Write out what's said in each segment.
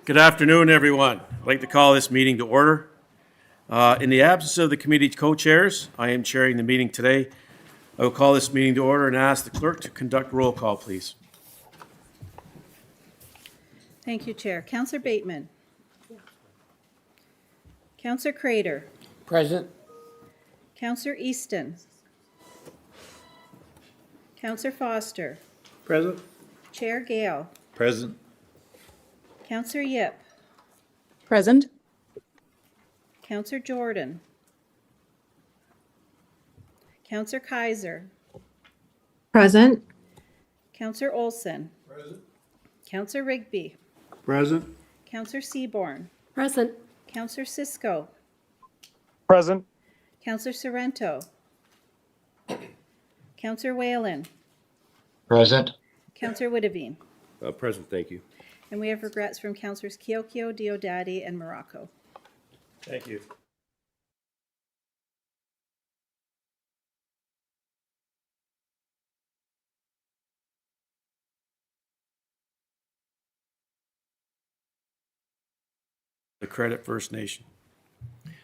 Good afternoon, everyone. I'd like to call this meeting to order. In the absence of the committee co-chairs, I am chairing the meeting today. I will call this meeting to order and ask the clerk to conduct roll call, please. Thank you, Chair. Councillor Bateman. Councillor Crater. Present. Councillor Easton. Councillor Foster. Present. Chair Gale. Present. Councillor Yip. Present. Councillor Jordan. Councillor Kaiser. Present. Councillor Olson. Present. Councillor Rigby. Present. Councillor Seaborn. Present. Councillor Cisco. Present. Councillor Sorrento. Councillor Whalen. Present. Councillor Woodavine. Present, thank you. And we have regrets from Councillors Kiokio, Diodati, and Morocco. Thank you. The Credit First Nation.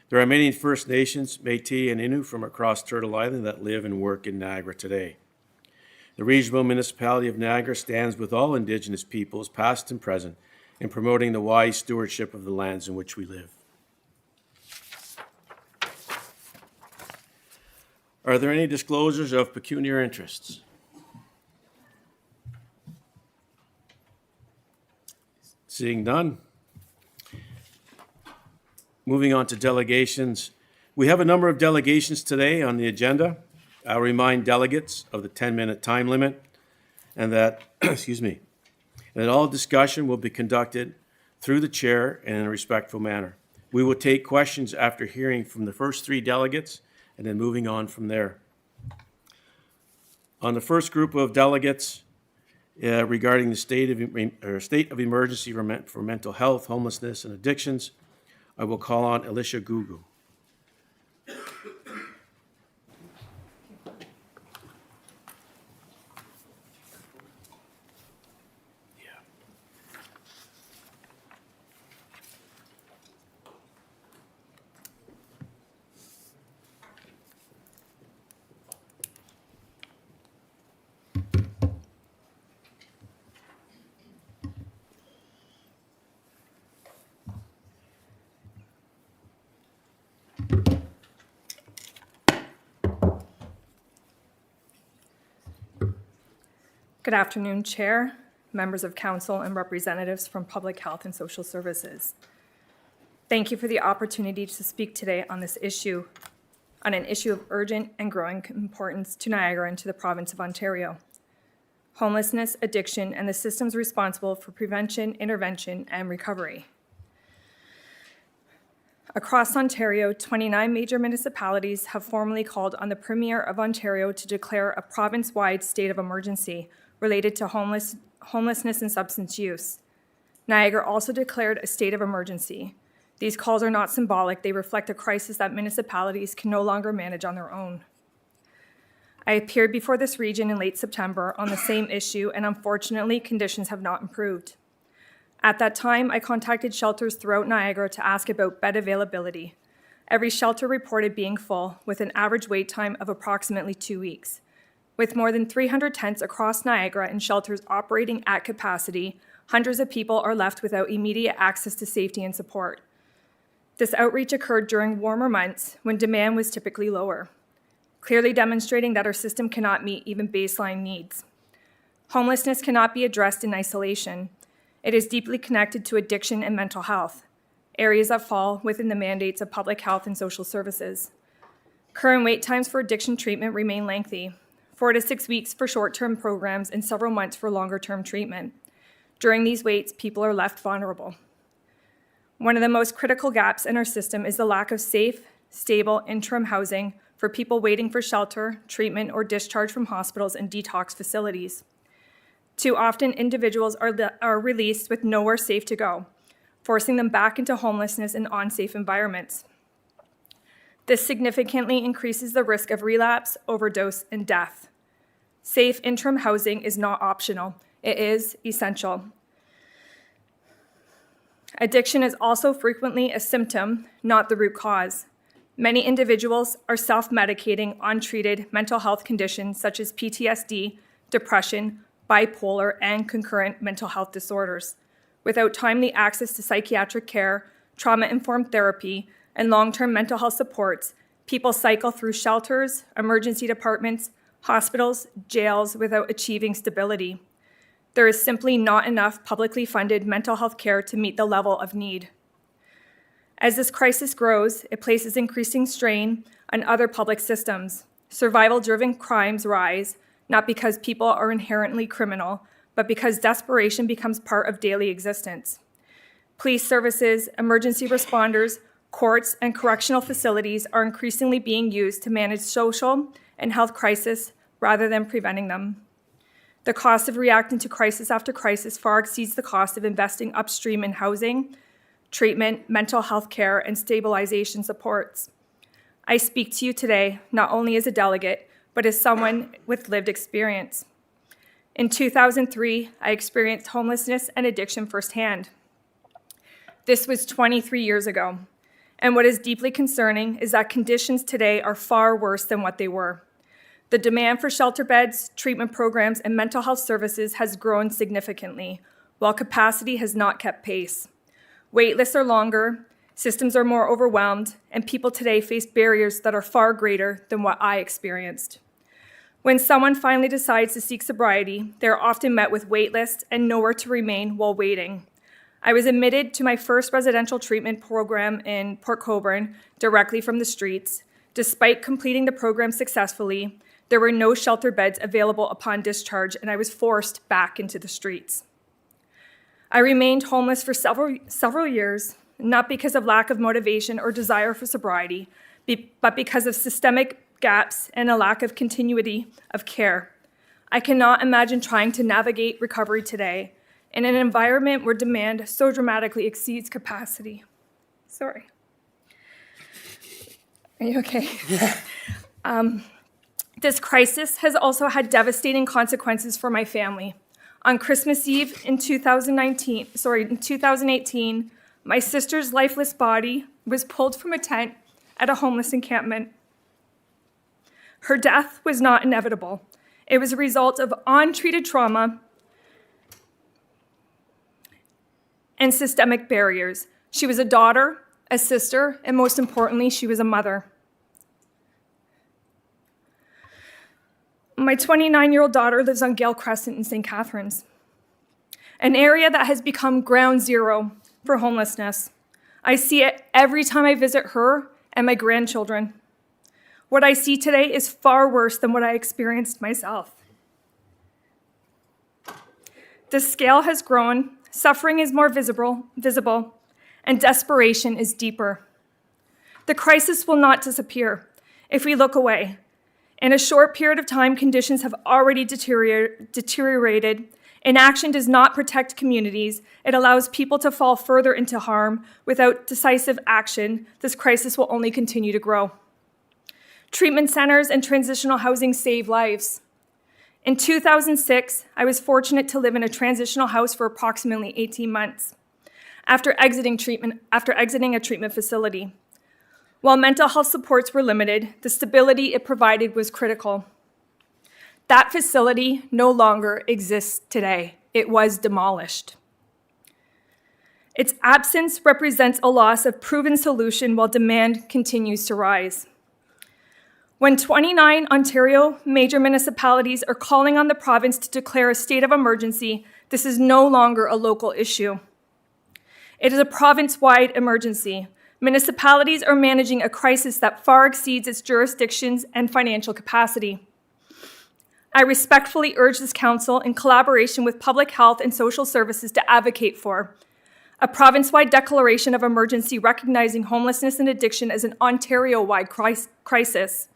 There are many First Nations, Métis, and Innu from across Turtle Island that live and work in Niagara today. The regional municipality of Niagara stands with all Indigenous peoples, past and present, in promoting the wise stewardship of the lands in which we live. Are there any disclosures of pecuniary interests? Seeing none. Moving on to delegations. We have a number of delegations today on the agenda. I'll remind delegates of the 10-minute time limit and that, that all discussion will be conducted through the chair and in a respectful manner. We will take questions after hearing from the first three delegates and then moving on from there. On the first group of delegates regarding the state of emergency for mental health, homelessness, and addictions, I will call on Alicia Gugu. Good afternoon, Chair, members of Council, and representatives from Public Health and Social Services. Thank you for the opportunity to speak today on this issue, on an issue of urgent and growing importance to Niagara and to the province of Ontario. Homelessness, addiction, and the systems responsible for prevention, intervention, and recovery. Across Ontario, 29 major municipalities have formally called on the Premier of Ontario to declare a province-wide state of emergency related to homelessness and substance use. Niagara also declared a state of emergency. These calls are not symbolic, they reflect a crisis that municipalities can no longer manage on their own. I appeared before this region in late September on the same issue, and unfortunately, conditions have not improved. At that time, I contacted shelters throughout Niagara to ask about bed availability. Every shelter reported being full, with an average wait time of approximately 2 weeks. With more than 300 tents across Niagara and shelters operating at capacity, hundreds of people are left without immediate access to safety and support. This outreach occurred during warmer months when demand was typically lower, clearly demonstrating that our system cannot meet even baseline needs. Homelessness cannot be addressed in isolation. It is deeply connected to addiction and mental health, areas that fall within the mandates of Public Health and Social Services. Current wait times for addiction treatment remain lengthy, 4 to 6 weeks for short-term programs and several months for longer-term treatment. During these waits, people are left vulnerable. One of the most critical gaps in our system is the lack of safe, stable interim housing for people waiting for shelter, treatment, or discharge from hospitals and detox facilities. Too often, individuals are released with nowhere safe to go, forcing them back into homelessness and unsafe environments. This significantly increases the risk of relapse, overdose, and death. Safe interim housing is not optional. It is essential. Addiction is also frequently a symptom, not the root cause. Many individuals are self-medicating untreated mental health conditions such as PTSD, depression, bipolar, and concurrent mental health disorders. Without timely access to psychiatric care, trauma-informed therapy, and long-term mental health supports, people cycle through shelters, emergency departments, hospitals, jails without achieving stability. There is simply not enough publicly funded mental health care to meet the level of need. As this crisis grows, it places increasing strain on other public systems. Survival-driven crimes rise, not because people are inherently criminal, but because desperation becomes part of daily existence. Police services, emergency responders, courts, and correctional facilities are increasingly being used to manage social and health crises rather than preventing them. The cost of reacting to crisis after crisis far exceeds the cost of investing upstream in housing, treatment, mental health care, and stabilization supports. I speak to you today not only as a delegate, but as someone with lived experience. In 2003, I experienced homelessness and addiction firsthand. This was 23 years ago, and what is deeply concerning is that conditions today are far worse than what they were. The demand for shelter beds, treatment programs, and mental health services has grown significantly, while capacity has not kept pace. Wait lists are longer, systems are more overwhelmed, and people today face barriers that are far greater than what I experienced. When someone finally decides to seek sobriety, they are often met with wait lists and nowhere to remain while waiting. I was admitted to my first residential treatment program in Port Colborne directly from the streets. Despite completing the program successfully, there were no shelter beds available upon discharge, and I was forced back into the streets. I remained homeless for several years, not because of lack of motivation or desire for sobriety, but because of systemic gaps and a lack of continuity of care. I cannot imagine trying to navigate recovery today in an environment where demand so dramatically exceeds capacity. Sorry. Are you okay? This crisis has also had devastating consequences for my family. On Christmas Eve in 2018, my sister's lifeless body was pulled from a tent at a homeless encampment. Her death was not inevitable. It was a result of untreated trauma and systemic barriers. She was a daughter, a sister, and most importantly, she was a mother. My 29-year-old daughter lives on Gale Crescent in St. Catharines, an area that has become ground zero for homelessness. I see it every time I visit her and my grandchildren. What I see today is far worse than what I experienced myself. The scale has grown, suffering is more visible, and desperation is deeper. The crisis will not disappear if we look away. In a short period of time, conditions have already deteriorated. Inaction does not protect communities. It allows people to fall further into harm. Without decisive action, this crisis will only continue to grow. Treatment centers and transitional housing save lives. In 2006, I was fortunate to live in a transitional house for approximately 18 months after exiting a treatment facility. While mental health supports were limited, the stability it provided was critical. That facility no longer exists today. It was demolished. Its absence represents a loss of proven solution while demand continues to rise. When 29 Ontario major municipalities are calling on the province to declare a state of emergency, this is no longer a local issue. It is a province-wide emergency. Municipalities are managing a crisis that far exceeds its jurisdictions and financial capacity. I respectfully urge this council, in collaboration with public health and social services, to advocate for a province-wide declaration of emergency recognizing homelessness and addiction as an Ontario-wide crisis,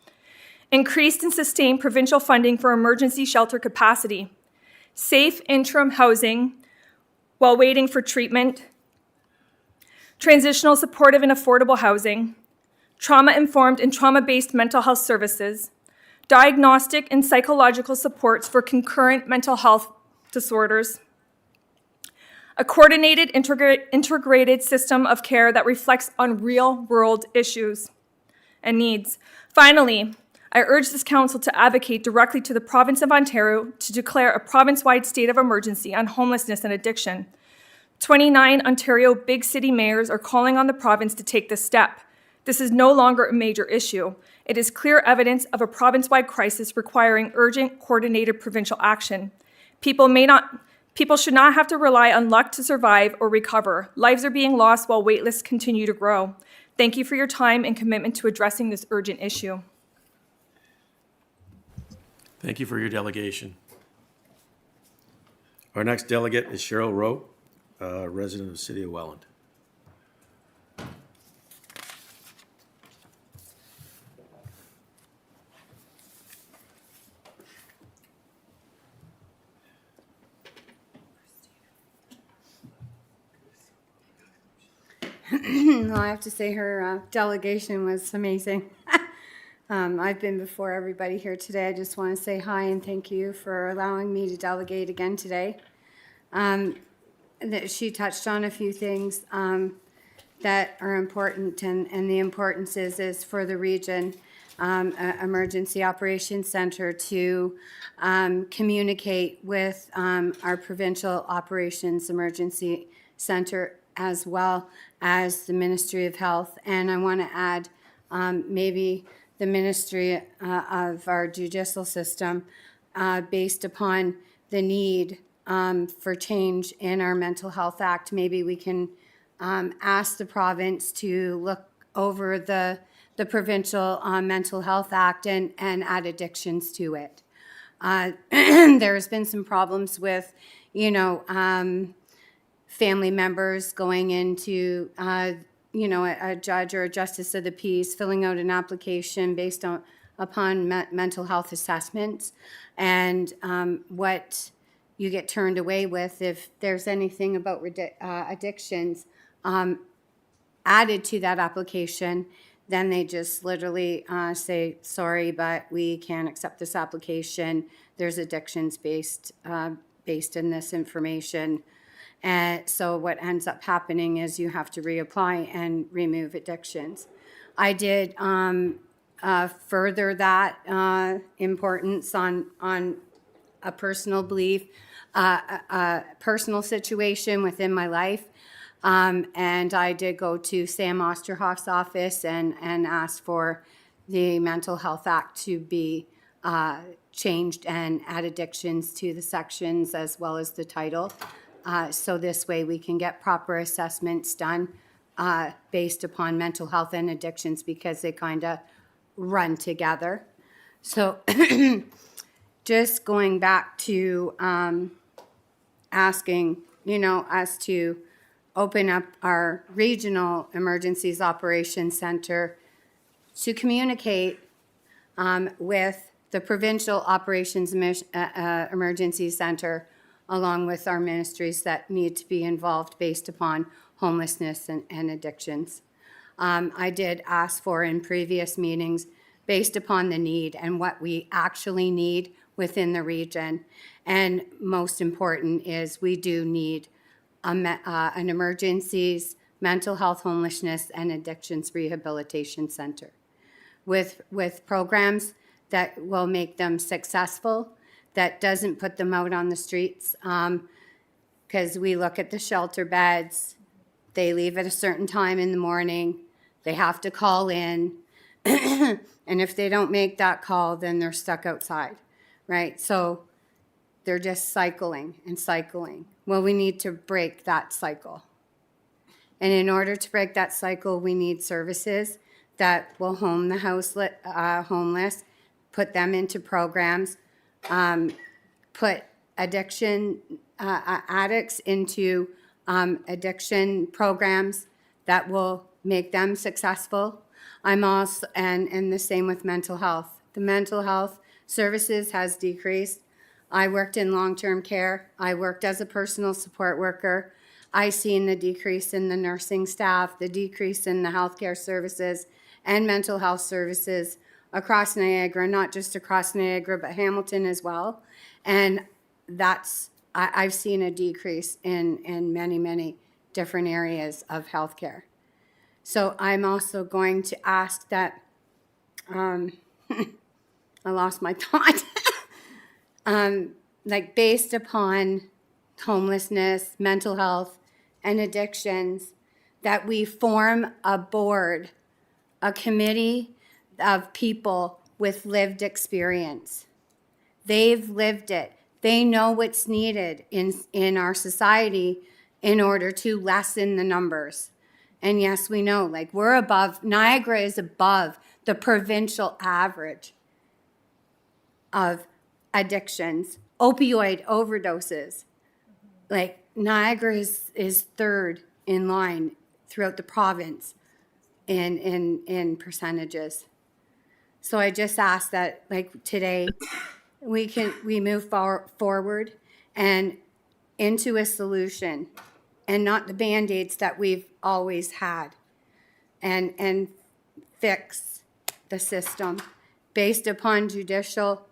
increased and sustained provincial funding for emergency shelter capacity, safe interim housing while waiting for treatment, transitional supportive and affordable housing, trauma-informed and trauma-based mental health services, diagnostic and psychological supports for concurrent mental health disorders, a coordinated, integrated system of care that reflects on real-world issues and needs. Finally, I urge this council to advocate directly to the province of Ontario to declare a province-wide state of emergency on homelessness and addiction. 29 Ontario big city mayors are calling on the province to take this step. This is no longer a major issue. It is clear evidence of a province-wide crisis requiring urgent, coordinated provincial action. People should not have to rely on luck to survive or recover. Lives are being lost while wait lists continue to grow. Thank you for your time and commitment to addressing this urgent issue. Thank you for your delegation. Our next delegate is Cheryl Rowe, resident of the city of Welland. Well, I have to say her delegation was amazing. I've been before everybody here today. I just want to say hi and thank you for allowing me to delegate again today. She touched on a few things that are important, and the importance is for the region, Emergency Operations Center to communicate with our Provincial Operations Emergency Center as well as the Ministry of Health. And I want to add maybe the Ministry of our judicial system based upon the need for change in our Mental Health Act. Maybe we can ask the province to look over the Provincial Mental Health Act and add addictions to it. There's been some problems with, family members going into, a judge or a justice of the peace, filling out an application based upon mental health assessments, and what you get turned away with if there's anything about addictions added to that application, then they just literally say, sorry, but we can't accept this application. There's addictions based in this information. And so what ends up happening is you have to reapply and remove addictions. I did further that importance on a personal belief, a personal situation within my life. And I did go to Sam Osterhoff's office and ask for the Mental Health Act to be changed and add addictions to the sections as well as the title. So this way we can get proper assessments done based upon mental health and addictions, because they kind of run together. So just going back to asking, us to open up our regional emergencies operations center to communicate with the provincial operations emergency center, along with our ministries that need to be involved based upon homelessness and addictions. I did ask for in previous meetings based upon the need and what we actually need within the region. And most important is we do need an emergencies, mental health, homelessness, and addictions rehabilitation center with programs that will make them successful, that doesn't put them out on the streets, because we look at the shelter beds, they leave at a certain time in the morning, they have to call in, and if they don't make that call, then they're stuck outside, right? So they're just cycling and cycling. Well, we need to break that cycle. And in order to break that cycle, we need services that will home the homeless, put them into programs, put addiction addicts into addiction programs that will make them successful. I'm also, and the same with mental health. The mental health services has decreased. I worked in long-term care. I worked as a personal support worker. I seen the decrease in the nursing staff, the decrease in the healthcare services and mental health services across Niagara, not just across Niagara, but Hamilton as well. And that's I've seen a decrease in many, many different areas of healthcare. So I'm also going to ask that, I lost my thought. Like based upon homelessness, mental health, and addictions, that we form a board, a committee of people with lived experience. They've lived it. They know what's needed in our society in order to lessen the numbers. And yes, we know, like Niagara is above the provincial average of addictions, opioid overdoses. Like Niagara is third in line throughout the province in percentages. So I just ask that, like today, we move forward and into a solution, and not the Band-Aids that we've always had, and fix the system based upon judicial.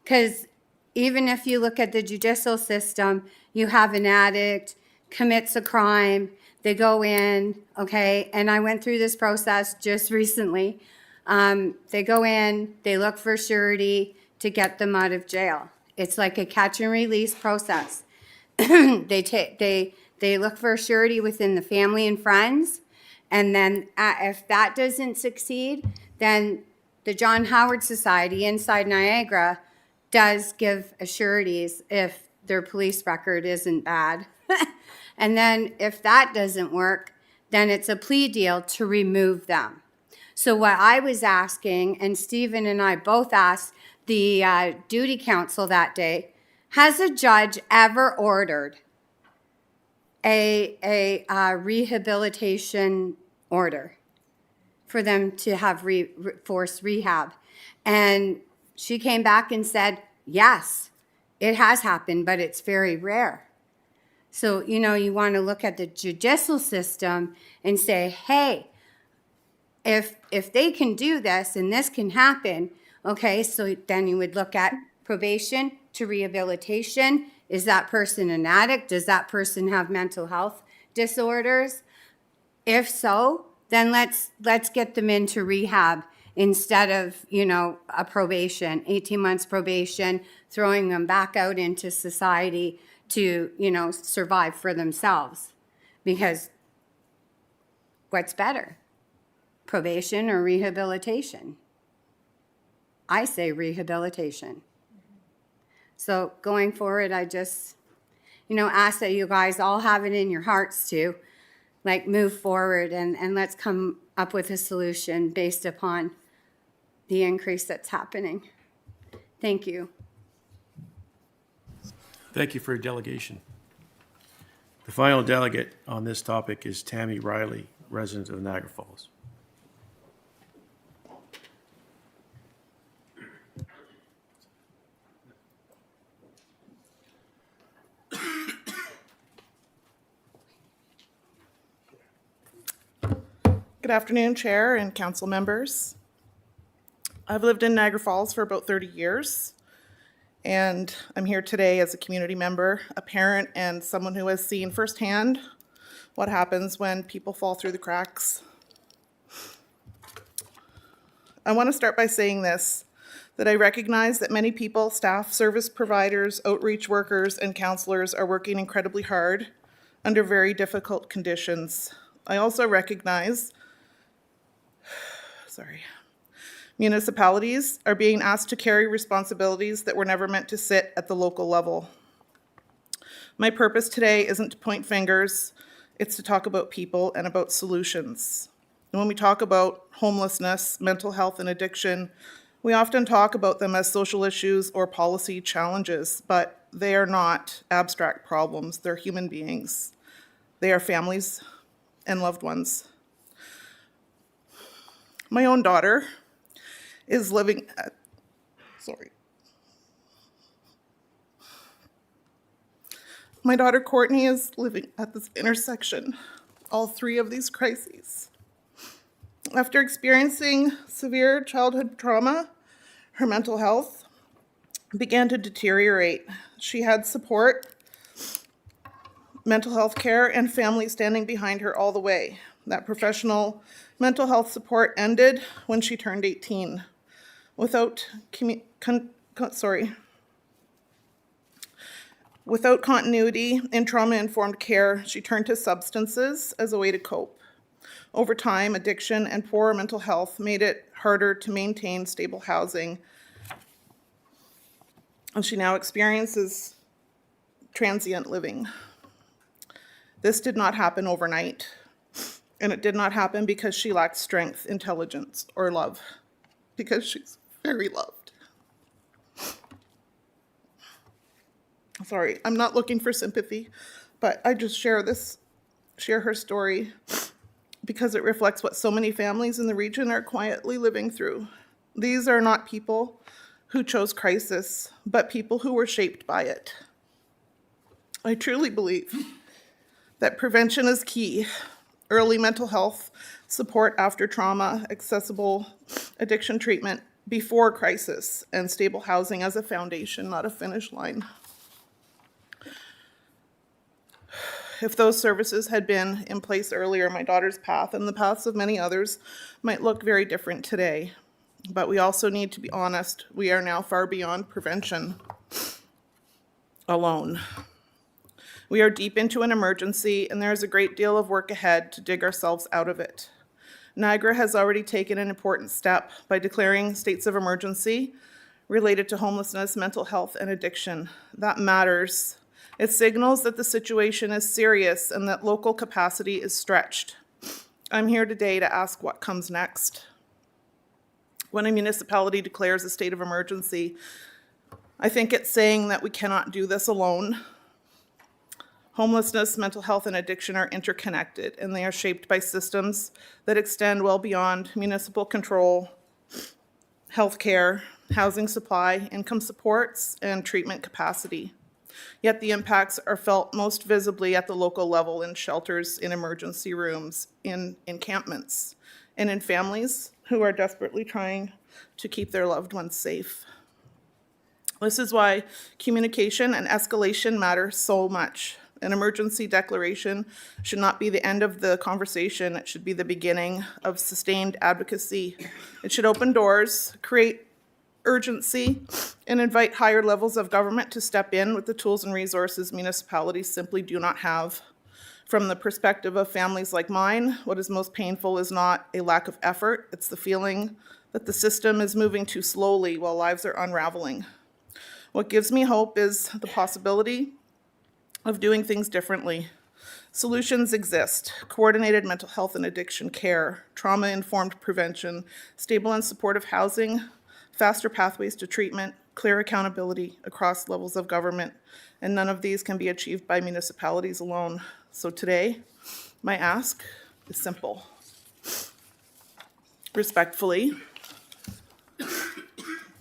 Because even if you look at the judicial system, you have an addict commits a crime, they go in, okay, and I went through this process just recently. They go in, they look for surety to get them out of jail. It's like a catch and release process. They look for surety within the family and friends, and then if that doesn't succeed, then the John Howard Society inside Niagara does give sureties if their police record isn't bad. And then if that doesn't work, then it's a plea deal to remove them. So what I was asking, and Stephen and I both asked the duty council that day, has a judge ever ordered a rehabilitation order for them to have forced rehab? And she came back and said, yes, it has happened, but it's very rare. So, you want to look at the judicial system and say, hey, if they can do this and this can happen, okay, so then you would look at probation to rehabilitation. Is that person an addict? Does that person have mental health disorders? If so, then let's get them into rehab instead of, a probation, 18 months probation, throwing them back out into society to, survive for themselves. Because what's better, probation or rehabilitation? I say rehabilitation. So going forward, I just, ask that you guys all have it in your hearts to, move forward and let's come up with a solution based upon the increase that's happening. Thank you. Thank you for your delegation. The final delegate on this topic is Tammy Riley, resident of Niagara Falls. Good afternoon, Chair and council members. I've lived in Niagara Falls for about 30 years, and I'm here today as a community member, a parent, and someone who has seen firsthand what happens when people fall through the cracks. I want to start by saying this, that I recognize that many people, staff, service providers, outreach workers, and counselors are working incredibly hard under very difficult conditions. I also recognize municipalities are being asked to carry responsibilities that were never meant to sit at the local level. My purpose today isn't to point fingers, it's to talk about people and about solutions. And when we talk about homelessness, mental health, and addiction, we often talk about them as social issues or policy challenges, but they are not abstract problems, they're human beings. They are families and loved ones. My own daughter is living at, My daughter Courtney is living at this intersection, all three of these crises. After experiencing severe childhood trauma, her mental health began to deteriorate. She had support mental health care and family standing behind her all the way. That professional mental health support ended when she turned 18. Without continuity in trauma-informed care, she turned to substances as a way to cope. Over time, addiction and poor mental health made it harder to maintain stable housing, and she now experiences transient living. This did not happen overnight, and it did not happen because she lacked strength, intelligence, or love, because she's very loved. Sorry, I'm not looking for sympathy, but I just share her story because it reflects what so many families in the region are quietly living through. These are not people who chose crisis, but people who were shaped by it. I truly believe that prevention is key. Early mental health support after trauma, accessible addiction treatment before crisis, and stable housing as a foundation, not a finish line. If those services had been in place earlier, my daughter's path and the paths of many others might look very different today. But we also need to be honest, we are now far beyond prevention alone. We are deep into an emergency, and there is a great deal of work ahead to dig ourselves out of it. Niagara has already taken an important step by declaring states of emergency related to homelessness, mental health, and addiction. That matters. It signals that the situation is serious and that local capacity is stretched. I'm here today to ask what comes next. When a municipality declares a state of emergency, I think it's saying that we cannot do this alone. Homelessness, mental health, and addiction are interconnected, and they are shaped by systems that extend well beyond municipal control, healthcare, housing supply, income supports, and treatment capacity. Yet the impacts are felt most visibly at the local level in shelters, in emergency rooms, in encampments, and in families who are desperately trying to keep their loved ones safe. This is why communication and escalation matter so much. An emergency declaration should not be the end of the conversation. It should be the beginning of sustained advocacy. It should open doors, create urgency, and invite higher levels of government to step in with the tools and resources municipalities simply do not have. From the perspective of families like mine, what is most painful is not a lack of effort, it's the feeling that the system is moving too slowly while lives are unraveling. What gives me hope is the possibility of doing things differently. Solutions exist: coordinated mental health and addiction care, trauma-informed prevention, stable and supportive housing, faster pathways to treatment, clear accountability across levels of government, and none of these can be achieved by municipalities alone. So today, my ask is simple. Respectfully,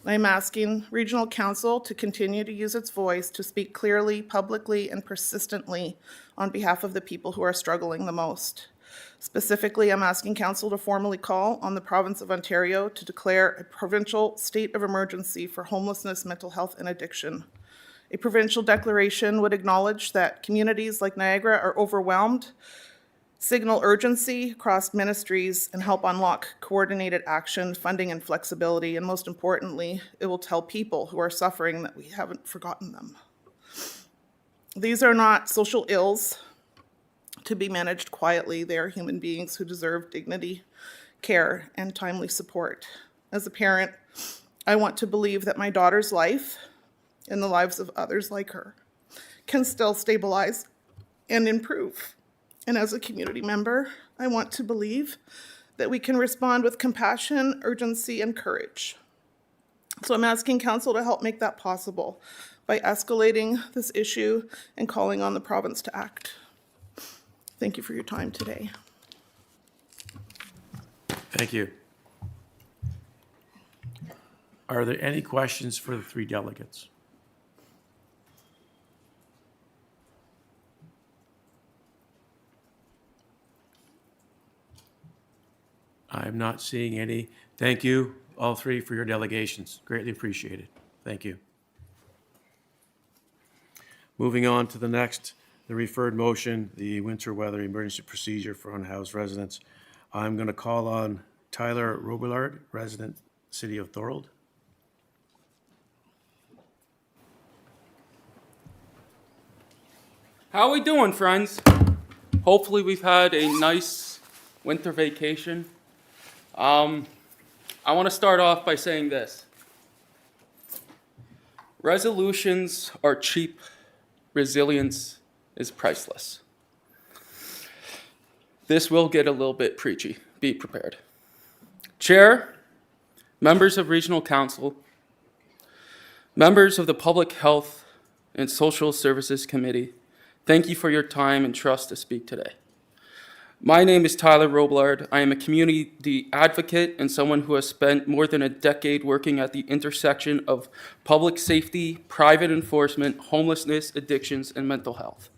I'm asking Regional Council to continue to use its voice to speak clearly, publicly, and persistently on behalf of the people who are struggling the most. Specifically, I'm asking Council to formally call on the Province of Ontario to declare a provincial state of emergency for homelessness, mental health, and addiction. A provincial declaration would acknowledge that communities like Niagara are overwhelmed, signal urgency across ministries, and help unlock coordinated action, funding, and flexibility. And most importantly, it will tell people who are suffering that we haven't forgotten them. These are not social ills to be managed quietly. They are human beings who deserve dignity, care, and timely support. As a parent, I want to believe that my daughter's life and the lives of others like her can still stabilize and improve. And as a community member, I want to believe that we can respond with compassion, urgency, and courage. So I'm asking Council to help make that possible by escalating this issue and calling on the province to act. Thank you for your time today. Thank you. Are there any questions for the three delegates? I'm not seeing any. Thank you, all three, for your delegations. Greatly appreciated. Thank you. Moving on to the next the referred motion, the winter weather emergency procedure for unhoused residents. I'm going to call on Tyler Robillard, resident, City of Thorold. How are we doing, friends? Hopefully we've had a nice winter vacation. I want to start off by saying this. Resolutions are cheap. Resilience is priceless. This will get a little bit preachy. Be prepared. Chair, members of Regional Council, members of the Public Health and Social Services Committee, thank you for your time and trust to speak today. My name is Tyler Robillard. I am a community advocate and someone who has spent more than a decade working at the intersection of public safety, private enforcement, homelessness, addictions, and mental health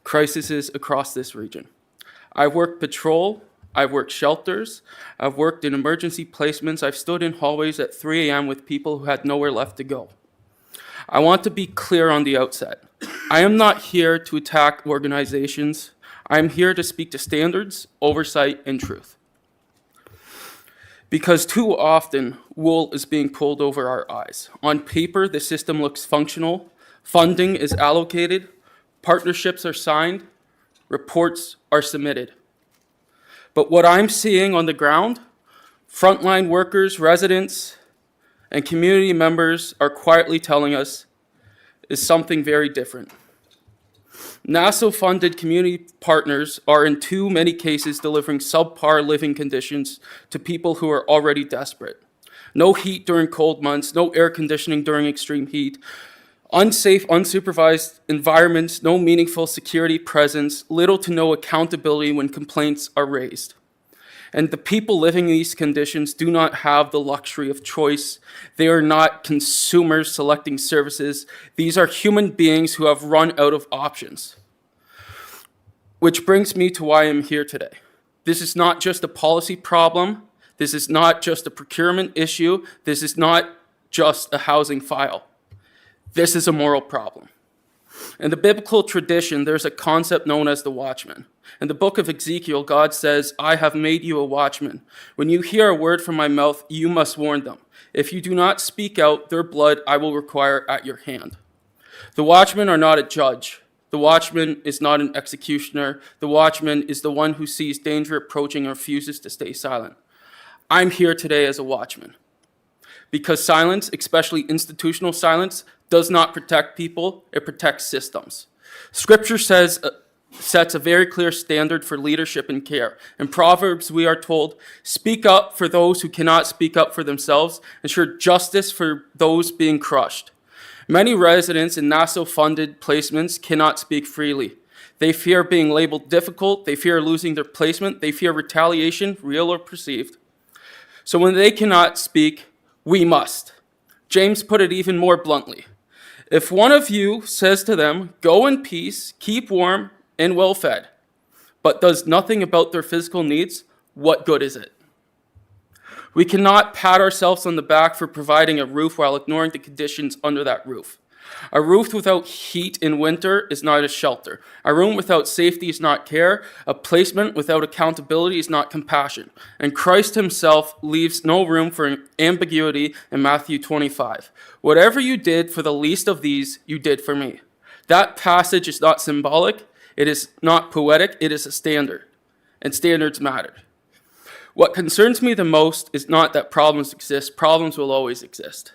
crises across this region. I've worked patrol, I've worked shelters, I've worked in emergency placements, I've stood in hallways at 3 a.m. with people who had nowhere left to go. I want to be clear on the outset. I am not here to attack organizations. I am here to speak to standards, oversight, and truth. Because too often, wool is being pulled over our eyes. On paper, the system looks functional, funding is allocated, partnerships are signed, reports are submitted. But what I'm seeing on the ground, frontline workers, residents, and community members are quietly telling us is something very different. NASA-funded community partners are in too many cases delivering subpar living conditions to people who are already desperate. No heat during cold months, no air conditioning during extreme heat, unsafe, unsupervised environments, no meaningful security presence, little to no accountability when complaints are raised. And the people living in these conditions do not have the luxury of choice. They are not consumers selecting services. These are human beings who have run out of options. Which brings me to why I'm here today. This is not just a policy problem. This is not just a procurement issue. This is not just a housing file. This is a moral problem. In the biblical tradition, there's a concept known as the watchman. In the book of Ezekiel, God says, I have made you a watchman. When you hear a word from my mouth, you must warn them. If you do not speak out, their blood I will require at your hand. The watchmen are not a judge. The watchman is not an executioner. The watchman is the one who sees danger approaching and refuses to stay silent. I'm here today as a watchman. Because silence, especially institutional silence, does not protect people, it protects systems. Scripture sets a very clear standard for leadership and care. In Proverbs, we are told, speak up for those who cannot speak up for themselves, ensure justice for those being crushed. Many residents in NASA-funded placements cannot speak freely. They fear being labeled difficult, they fear losing their placement, they fear retaliation, real or perceived. So when they cannot speak, we must. James put it even more bluntly. If one of you says to them, go in peace, keep warm and well fed, but does nothing about their physical needs, what good is it? We cannot pat ourselves on the back for providing a roof while ignoring the conditions under that roof. A roof without heat in winter is not a shelter. A room without safety is not care. A placement without accountability is not compassion. And Christ himself leaves no room for ambiguity in Matthew 25. Whatever you did for the least of these, you did for me. That passage is not symbolic. It is not poetic. It is a standard. And standards matter. What concerns me the most is not that problems exist. Problems will always exist.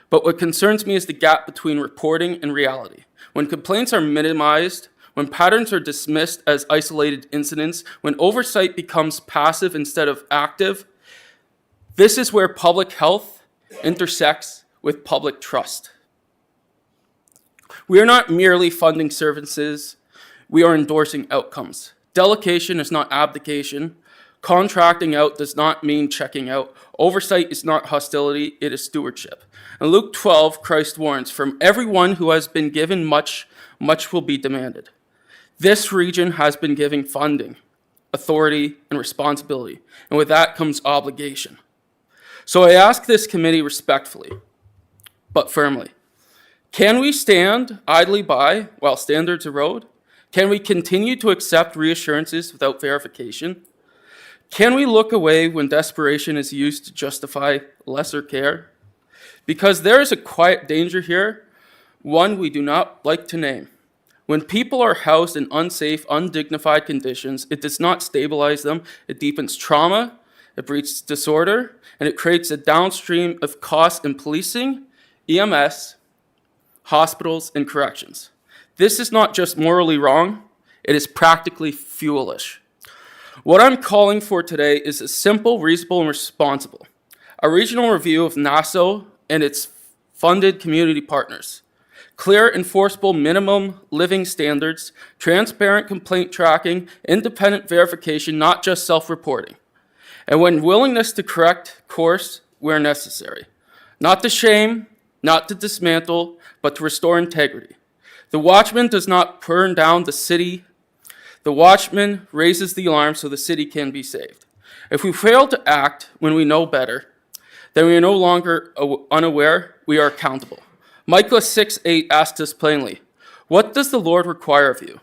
But what concerns me is the gap between reporting and reality. When complaints are minimized, when patterns are dismissed as isolated incidents, when oversight becomes passive instead of active, this is where public health intersects with public trust. We are not merely funding services, we are endorsing outcomes. Delegation is not abdication. Contracting out does not mean checking out. Oversight is not hostility, it is stewardship. In Luke 12, Christ warns, from everyone who has been given much, much will be demanded. This region has been given funding, authority, and responsibility, and with that comes obligation. So I ask this committee respectfully, but firmly, can we stand idly by while standards erode? Can we continue to accept reassurances without verification? Can we look away when desperation is used to justify lesser care? Because there is a quiet danger here, one we do not like to name. When people are housed in unsafe, undignified conditions, it does not stabilize them, it deepens trauma, it breeds disorder, and it creates a downstream of costs in policing, EMS, hospitals, and corrections. This is not just morally wrong, it is practically foolish. What I'm calling for today is a simple, reasonable, and responsible. A regional review of NASO and its funded community partners. Clear, enforceable minimum living standards, transparent complaint tracking, independent verification, not just self-reporting. And when willingness to correct course where necessary. Not to shame, not to dismantle, but to restore integrity. The watchman does not burn down the city. The watchman raises the alarm so the city can be saved. If we fail to act when we know better, then we are no longer unaware, we are accountable. Micah 6:8 asks us plainly, what does the Lord require of you?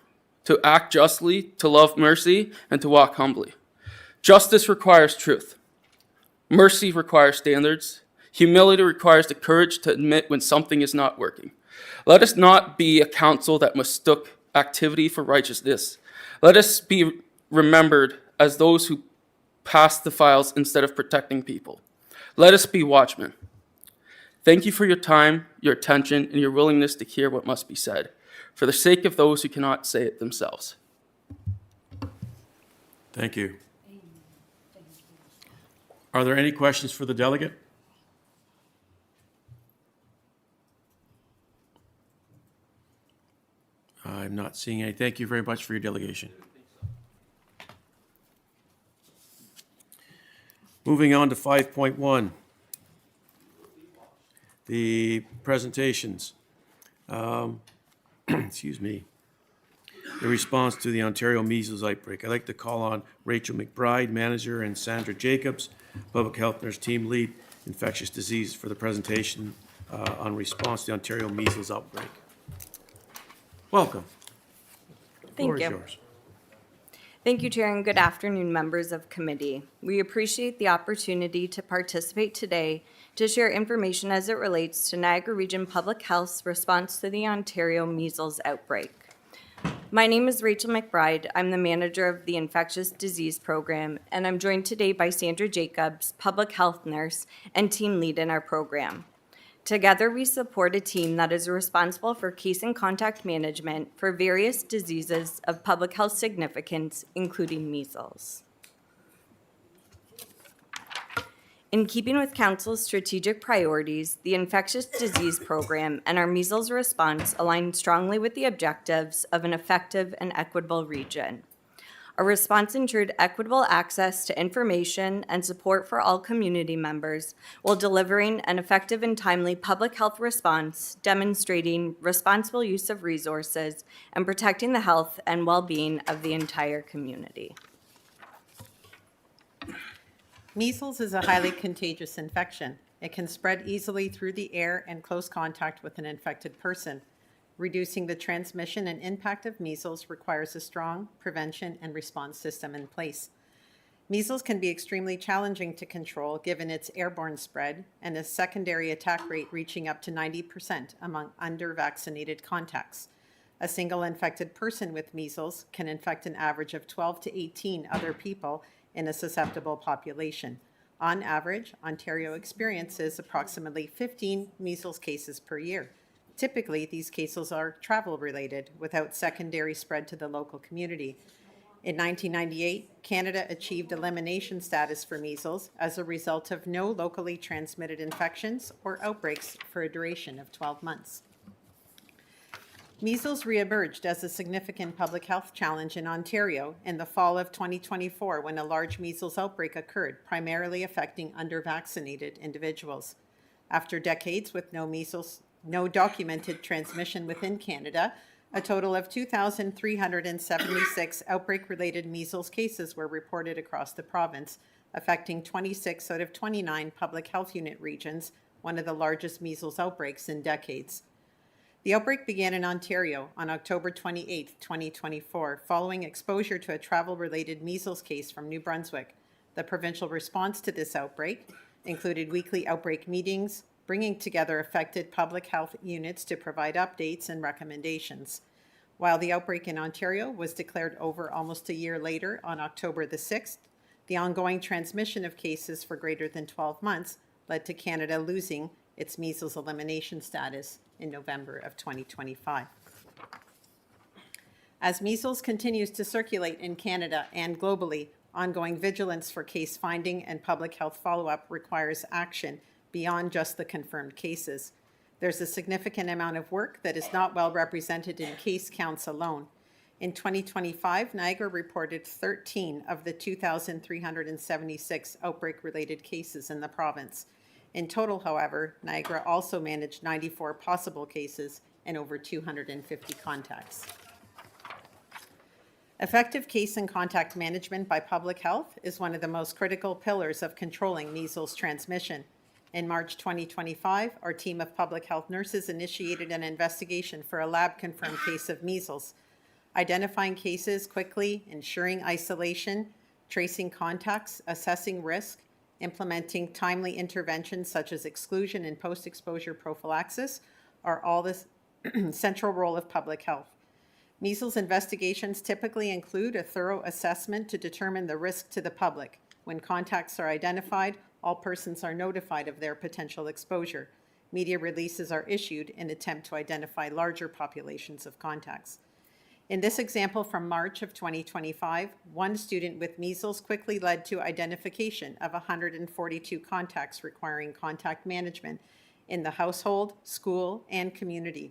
To act justly, to love mercy, and to walk humbly. Justice requires truth. Mercy requires standards. Humility requires the courage to admit when something is not working. Let us not be a council that mistook activity for righteousness. Let us be remembered as those who pass the files instead of protecting people. Let us be watchmen. Thank you for your time, your attention, and your willingness to hear what must be said, for the sake of those who cannot say it themselves. Thank you. Are there any questions for the delegate? I'm not seeing any. Thank you very much for your delegation. Moving on to 5.1, the presentations. Excuse me. The response to the Ontario measles outbreak. I'd like to call on Rachel McBride, manager, and Sandra Jacobs, public health nurse team lead, infectious disease, for the presentation on response to the Ontario measles outbreak. Welcome. Thank Floor is you. yours. Thank you, Chair, and good afternoon, members of committee. We appreciate the opportunity to participate today to share information as it relates to Niagara Region Public Health's response to the Ontario measles outbreak. My name is Rachel McBride. I'm the manager of the Infectious Disease Program, and I'm joined today by Sandra Jacobs, public health nurse and team lead in our program. Together, we support a team that is responsible for case and contact management for various diseases of public health significance, including measles. In keeping with Council's strategic priorities, the Infectious Disease Program and our measles response align strongly with the objectives of an effective and equitable region. Our response ensured equitable access to information and support for all community members while delivering an effective and timely public health response, demonstrating responsible use of resources and protecting the health and well-being of the entire community. Measles is a highly contagious infection. It can spread easily through the air and close contact with an infected person. Reducing the transmission and impact of measles requires a strong prevention and response system in place. Measles can be extremely challenging to control given its airborne spread and a secondary attack rate reaching up to 90% among under-vaccinated contacts. A single infected person with measles can infect an average of 12 to 18 other people in a susceptible population. On average, Ontario experiences approximately 15 measles cases per year. Typically, these cases are travel-related without secondary spread to the local community. In 1998, Canada achieved elimination status for measles as a result of no locally transmitted infections or outbreaks for a duration of 12 months. Measles reemerged as a significant public health challenge in Ontario in the fall of 2024 when a large measles outbreak occurred, primarily affecting under-vaccinated individuals. After decades with no documented transmission within Canada, a total of 2,376 outbreak-related measles cases were reported across the province, affecting 26 out of 29 public health unit regions, one of the largest measles outbreaks in decades. The outbreak began in Ontario on October 28, 2024, following exposure to a travel-related measles case from New Brunswick. The provincial response to this outbreak included weekly outbreak meetings, bringing together affected public health units to provide updates and recommendations. While the outbreak in Ontario was declared over almost a year later on October the 6th, the ongoing transmission of cases for greater than 12 months led to Canada losing its measles elimination status in November of 2025. As measles continues to circulate in Canada and globally, ongoing vigilance for case finding and public health follow-up requires action beyond just the confirmed cases. There's a significant amount of work that is not well represented in case counts alone. In 2025, Niagara reported 13 of the 2,376 outbreak-related cases in the province. In total, however, Niagara also managed 94 possible cases and over 250 contacts. Effective case and contact management by public health is one of the most critical pillars of controlling measles transmission. In March 2025, our team of public health nurses initiated an investigation for a lab-confirmed case of measles, identifying cases quickly, ensuring isolation, tracing contacts, assessing risk, implementing timely interventions such as exclusion and post-exposure prophylaxis are all the central role of public health. Measles investigations typically include a thorough assessment to determine the risk to the public. When contacts are identified, all persons are notified of their potential exposure. Media releases are issued in an attempt to identify larger populations of contacts. In this example from March of 2025, one student with measles quickly led to identification of 142 contacts requiring contact management in the household, school, and community.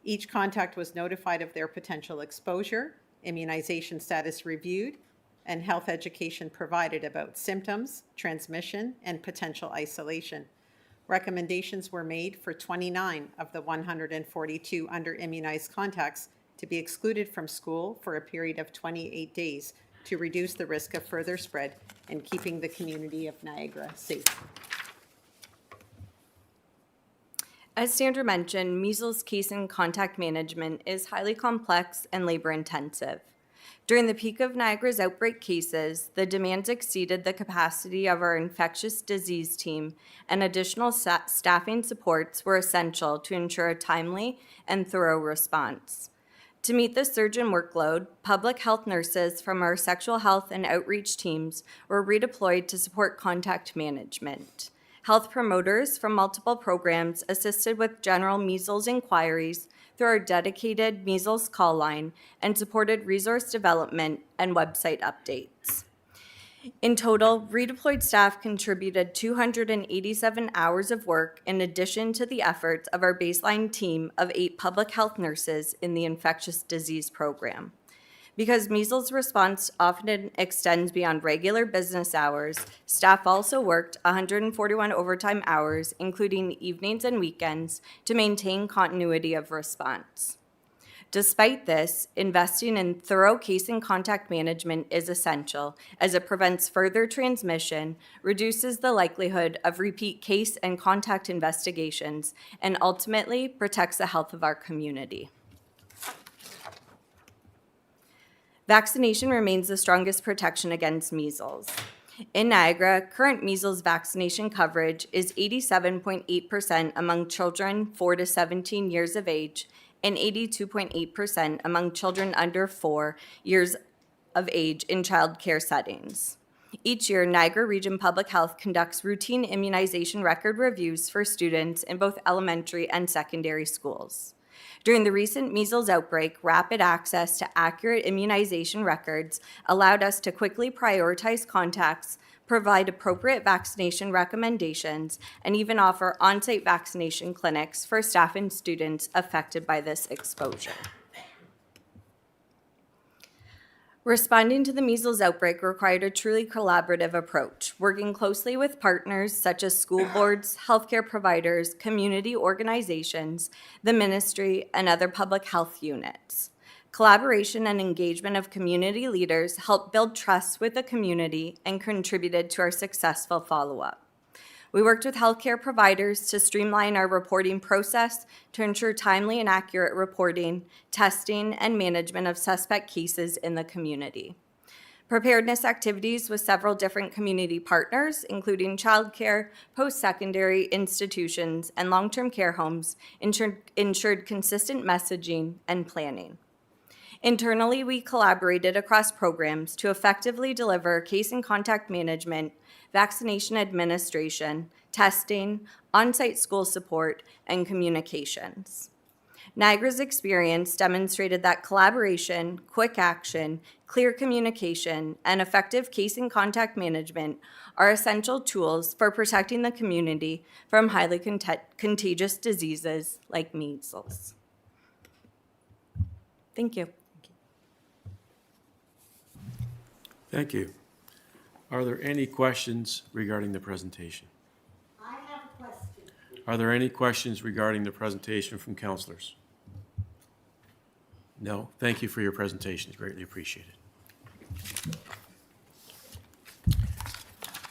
Each contact was notified of their potential exposure, immunization status reviewed, and health education provided about symptoms, transmission, and potential isolation. Recommendations were made for 29 of the 142 under-immunized contacts to be excluded from school for a period of 28 days to reduce the risk of further spread and keeping the community of Niagara safe. As Sandra mentioned, measles case and contact management is highly complex and labor-intensive. During the peak of Niagara's outbreak cases, the demands exceeded the capacity of our infectious disease team, and additional staffing supports were essential to ensure a timely and thorough response. To meet the surge in workload, public health nurses from our sexual health and outreach teams were redeployed to support contact management. Health promoters from multiple programs assisted with general measles inquiries through our dedicated measles call line and supported resource development and website updates. In total, redeployed staff contributed 287 hours of work in addition to the efforts of our baseline team of 8 public health nurses in the infectious disease program. Because measles response often extends beyond regular business hours, staff also worked 141 overtime hours, including evenings and weekends, to maintain continuity of response. Despite this, investing in thorough case and contact management is essential as it prevents further transmission, reduces the likelihood of repeat case and contact investigations, and ultimately protects the health of our community. Vaccination remains the strongest protection against measles. In Niagara, current measles vaccination coverage is 87.8% among children 4 to 17 years of age and 82.8% among children under 4 years of age in child care settings. Each year, Niagara Region Public Health conducts routine immunization record reviews for students in both elementary and secondary schools. During the recent measles outbreak, rapid access to accurate immunization records allowed us to quickly prioritize contacts, provide appropriate vaccination recommendations, and even offer on-site vaccination clinics for staff and students affected by this exposure. Responding to the measles outbreak required a truly collaborative approach, working closely with partners such as school boards, healthcare providers, community organizations, the ministry, and other public health units. Collaboration and engagement of community leaders helped build trust with the community and contributed to our successful follow-up. We worked with healthcare providers to streamline our reporting process to ensure timely and accurate reporting, testing, and management of suspect cases in the community. Preparedness activities with several different community partners, including childcare, post-secondary institutions, and long-term care homes, ensured consistent messaging and planning. Internally, we collaborated across programs to effectively deliver case and contact management, vaccination administration, testing, on-site school support, and communications. Niagara's experience demonstrated that collaboration, quick action, clear communication, and effective case and contact management are essential tools for protecting the community from highly contagious diseases like measles. Thank you. Thank you. Are there any questions regarding the presentation? I have a question. Are there any questions regarding the presentation from councillors? No? Thank you for your presentation. It's greatly appreciated.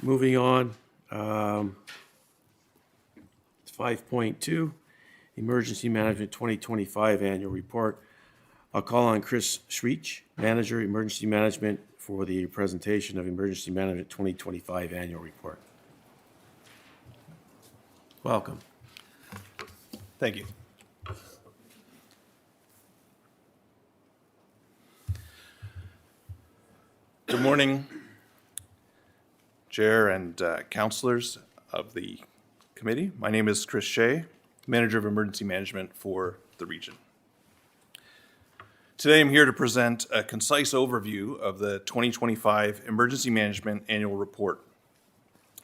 Moving on, 5.2, Emergency Management 2025 Annual Report. I'll call on Chris Schreich, Manager, Emergency Management, for the presentation of Emergency Management 2025 Annual Report. Welcome. Thank you. Good morning, Chair and councillors of the committee. My name is Chris Shea, Manager of Emergency Management for the region. Today I'm here to present a concise overview of the 2025 Emergency Management Annual Report.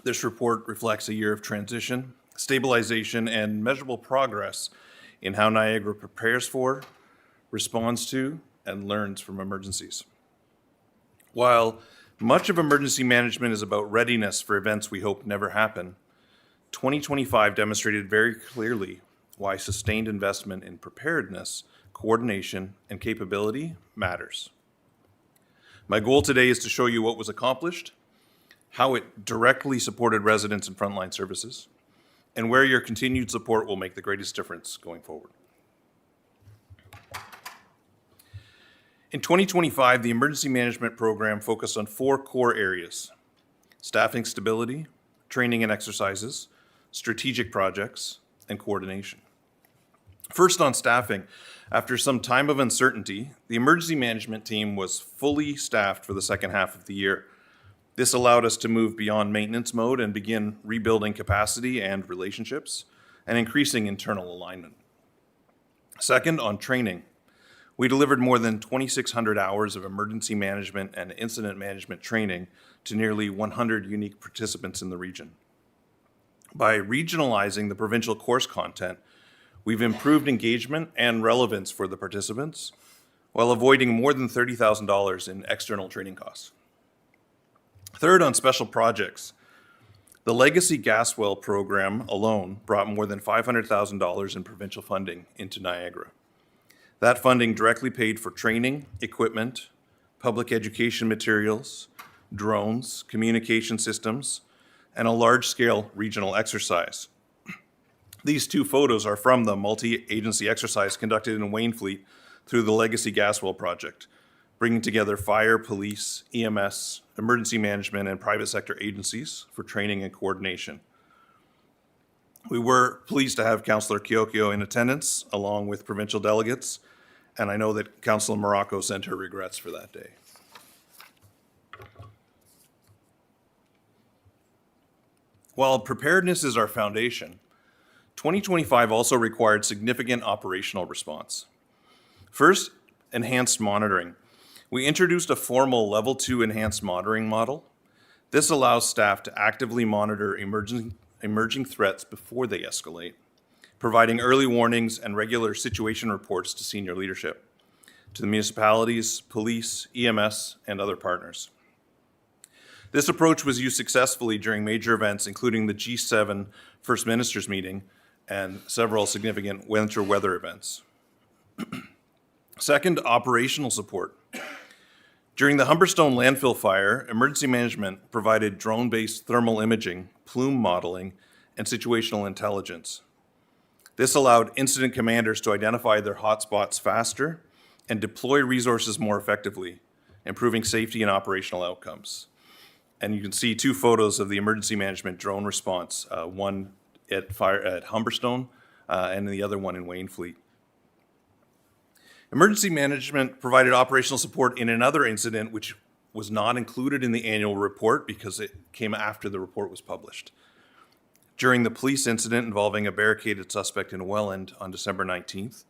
This report reflects a year of transition, stabilization, and measurable progress in how Niagara prepares for, responds to, and learns from emergencies. While much of emergency management is about readiness for events we hope never happen, 2025 demonstrated very clearly why sustained investment in preparedness, coordination, and capability matters. My goal today is to show you what was accomplished, how it directly supported residents and frontline services, and where your continued support will make the greatest difference going forward. In 2025, the Emergency Management Program focused on 4 core areas: staffing stability, training and exercises, strategic projects, and coordination. First, on staffing, after some time of uncertainty, the emergency management team was fully staffed for the second half of the year. This allowed us to move beyond maintenance mode and begin rebuilding capacity and relationships and increasing internal alignment. Second, on training, we delivered more than 2,600 hours of emergency management and incident management training to nearly 100 unique participants in the region. By regionalizing the provincial course content, we've improved engagement and relevance for the participants while avoiding more than $30,000 in external training costs. Third, on special projects, the Legacy Gas Well program alone brought more than $500,000 in provincial funding into Niagara. That funding directly paid for training, equipment, public education materials, drones, communication systems, and a large-scale regional exercise. These 2 photos are from the multi-agency exercise conducted in Wainfleet through the Legacy Gas Well project, bringing together fire, police, EMS, emergency management, and private sector agencies for training and coordination. We were pleased to have Councillor Kiokio in attendance, along with provincial delegates, and I know that Councillor Morocco sent her regrets for that day. While preparedness is our foundation, 2025 also required significant operational response. First, enhanced monitoring. We introduced a formal Level 2 enhanced monitoring model. This allows staff to actively monitor emerging threats before they escalate, providing early warnings and regular situation reports to senior leadership, to the municipalities, police, EMS, and other partners. This approach was used successfully during major events, including the G7 First Ministers meeting and several significant winter weather events. Second, operational support. During the Humberstone landfill fire, emergency management provided drone-based thermal imaging, plume modeling, and situational intelligence. This allowed incident commanders to identify their hotspots faster and deploy resources more effectively, improving safety and operational outcomes. And you can see two photos of the emergency management drone response, one at Humberstone and the other one in Wainfleet. Emergency management provided operational support in another incident which was not included in the annual report because it came after the report was published. During the police incident involving a barricaded suspect in Welland on December 19th,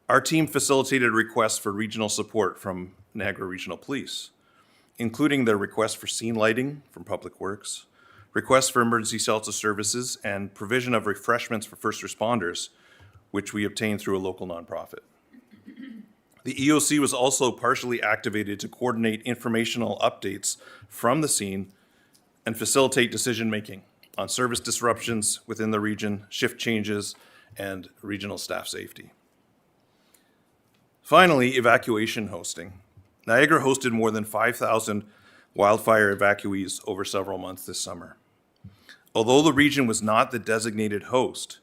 our team facilitated requests for regional support from Niagara Regional Police, including their request for scene lighting from Public Works, requests for emergency shelter services, and provision of refreshments for first responders, which we obtained through a local nonprofit. The EOC was also partially activated to coordinate informational updates from the scene and facilitate decision-making on service disruptions within the region, shift changes, and regional staff safety. Finally, evacuation hosting. Niagara hosted more than 5,000 wildfire evacuees over several months this summer. Although the region was not the designated host,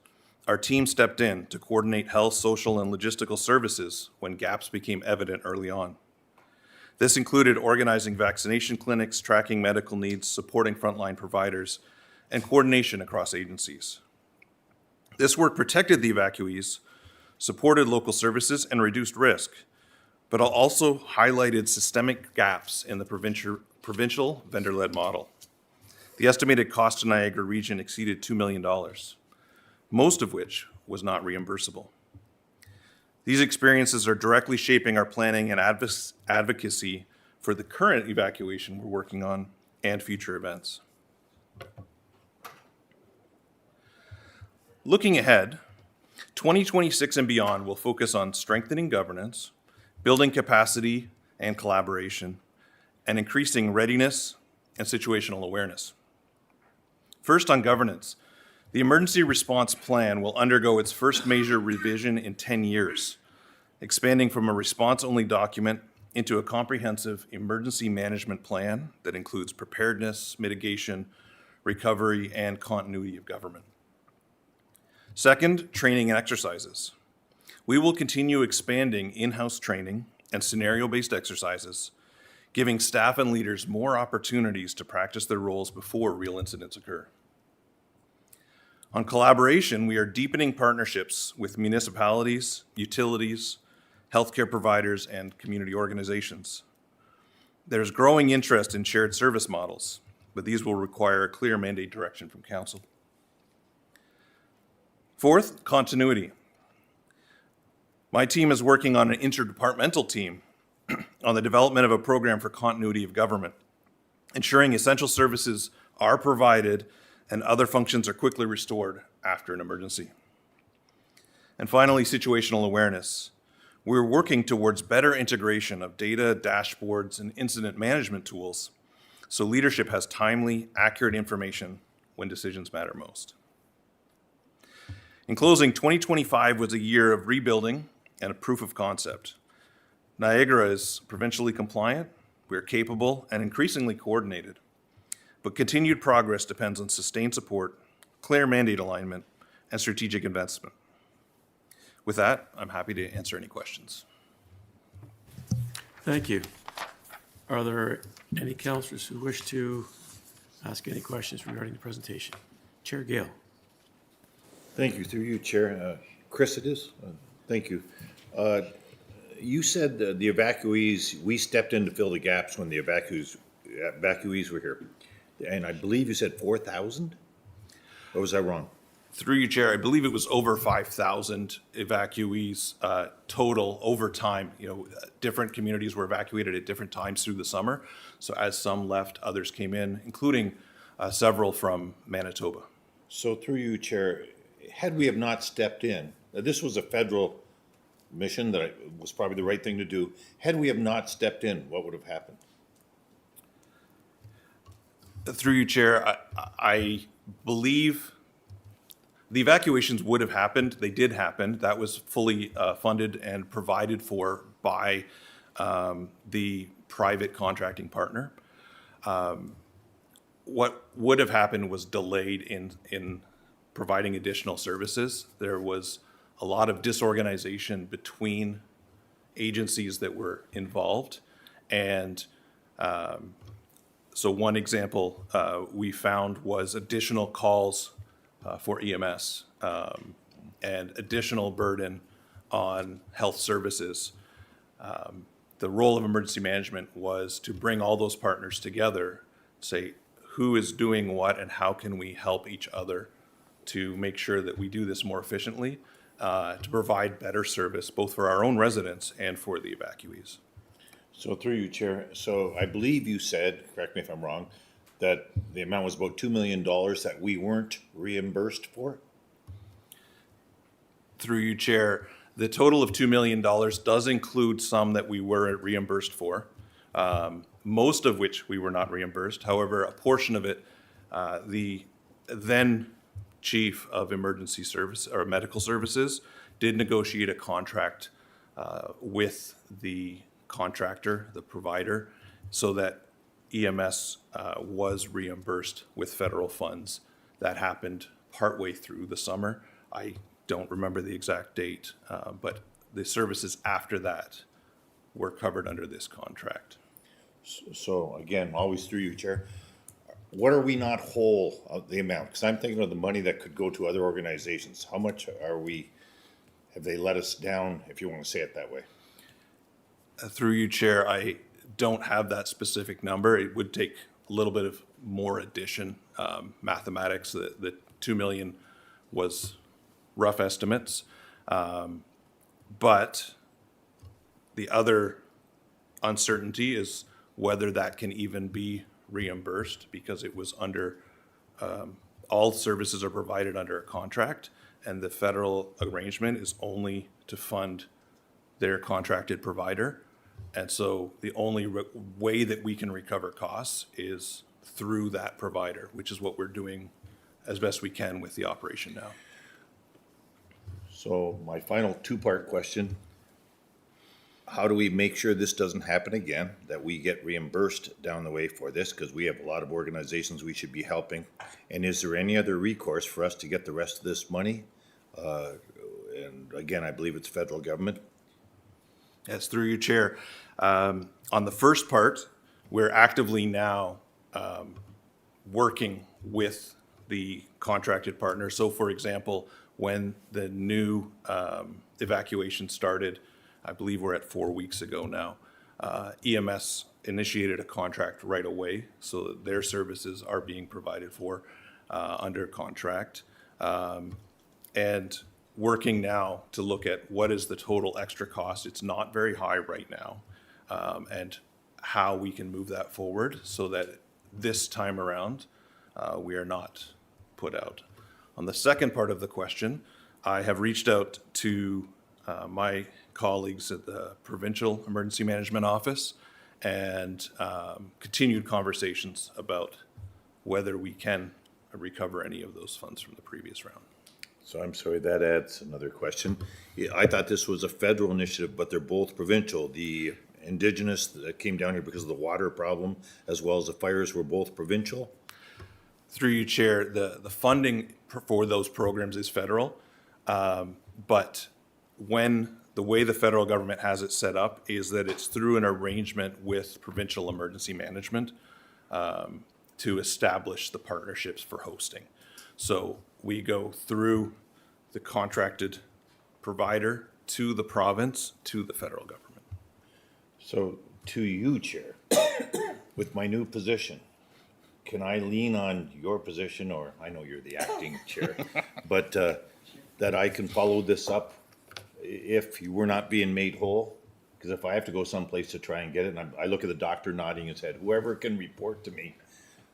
our team stepped in to coordinate health, social, and logistical services when gaps became evident early on. This included organizing vaccination clinics, tracking medical needs, supporting frontline providers, and coordination across agencies. This work protected the evacuees, supported local services, and reduced risk, but also highlighted systemic gaps in the provincial vendor-led model. The estimated cost to Niagara region exceeded $2 million, most of which was not reimbursable. These experiences are directly shaping our planning and advocacy for the current evacuation we're working on and future events. Looking ahead, 2026 and beyond will focus on strengthening governance, building capacity and collaboration, and increasing readiness and situational awareness. First, on governance, the Emergency Response Plan will undergo its first major revision in 10 years, expanding from a response-only document into a comprehensive emergency management plan that includes preparedness, mitigation, recovery, and continuity of government. Second, training and exercises. We will continue expanding in-house training and scenario-based exercises, giving staff and leaders more opportunities to practice their roles before real incidents occur. On collaboration, we are deepening partnerships with municipalities, utilities, healthcare providers, and community organizations. There's growing interest in shared service models, but these will require a clear mandate direction from Council. Fourth, continuity. My team is working on an interdepartmental team on the development of a program for continuity of government, ensuring essential services are provided and other functions are quickly restored after an emergency. And finally, situational awareness. We're working towards better integration of data, dashboards, and incident management tools so leadership has timely, accurate information when decisions matter most. In closing, 2025 was a year of rebuilding and a proof of concept. Niagara is provincially compliant, we are capable, and increasingly coordinated. But continued progress depends on sustained support, clear mandate alignment, and strategic investment. With that, I'm happy to answer any questions. Thank you. Are there any councillors who wish to ask any questions regarding the presentation? Chair Gale. Thank you. Through you, Chair. Chris, it is. Thank you. You said the evacuees, we stepped in to fill the gaps when the evacuees were here. And I believe you said 4,000? Or was I wrong? Through you, Chair, I believe it was over 5,000 evacuees total over time. Different communities were evacuated at different times through the summer. So as some left, others came in, including several from Manitoba. So through you, Chair, had we have not stepped in, this was a federal mission that was probably the right thing to do. Had we have not stepped in, what would have happened? Through you, Chair, I believe the evacuations would have happened. They did happen. That was fully funded and provided for by the private contracting partner. What would have happened was delayed in providing additional services. There was a lot of disorganization between agencies that were involved. And so one example we found was additional calls for EMS and additional burden on health services. The role of emergency management was to bring all those partners together, say who is doing what and how can we help each other to make sure that we do this more efficiently, to provide better service both for our own residents and for the evacuees. So through you, Chair, so I believe you said, correct me if I'm wrong, that the amount was about $2 million that we weren't reimbursed for? Through you, Chair, the total of $2 million does include some that we were reimbursed for, most of which we were not reimbursed. However, a portion of it, the then Chief of Emergency Service or Medical Services did negotiate a contract with the contractor, the provider, so that EMS was reimbursed with federal funds. That happened partway through the summer. I don't remember the exact date, but the services after that were covered under this contract. So again, always through you, Chair, what are we not whole of the amount? Because I'm thinking of the money that could go to other organizations. How much are we, have they let us down, if you want to say it that way? Through you, Chair, I don't have that specific number. It would take a little bit of more addition, mathematics. The 2 million was rough estimates. But the other uncertainty is whether that can even be reimbursed, because it was under, all services are provided under a contract, and the federal arrangement is only to fund their contracted provider. And so the only way that we can recover costs is through that provider, which is what we're doing as best we can with the operation now. So my final two-part question, how do we make sure this doesn't happen again, that we get reimbursed down the way for this? Because we have a lot of organizations we should be helping. And is there any other recourse for us to get the rest of this money? And again, I believe it's federal government. Yes, through you, Chair. On the first part, we're actively now working with the contracted partner. So for example, when the new evacuation started, I believe we're at 4 weeks ago now, EMS initiated a contract right away so that their services are being provided for under contract. And working now to look at what is the total extra cost. It's not very high right now, and how we can move that forward so that this time around we are not put out. On the second part of the question, I have reached out to my colleagues at the Provincial Emergency Management Office and continued conversations about whether we can recover any of those funds from the previous round. So I'm sorry, that adds another question. Yeah, I thought this was a federal initiative, but they're both provincial. The Indigenous that came down here because of the water problem, as well as the fires, were both provincial. Through you, Chair, the funding for those programs is federal, but when the way the federal government has it set up is that it's through an arrangement with provincial emergency management to establish the partnerships for hosting. So we go through the contracted provider to the province to the federal government. So to you, Chair, with my new position, can I lean on your position, or I know you're the acting chair, but that I can follow this up if you were not being made whole? Because if I have to go someplace to try and get it, and I look at the doctor nodding his head, whoever can report to me,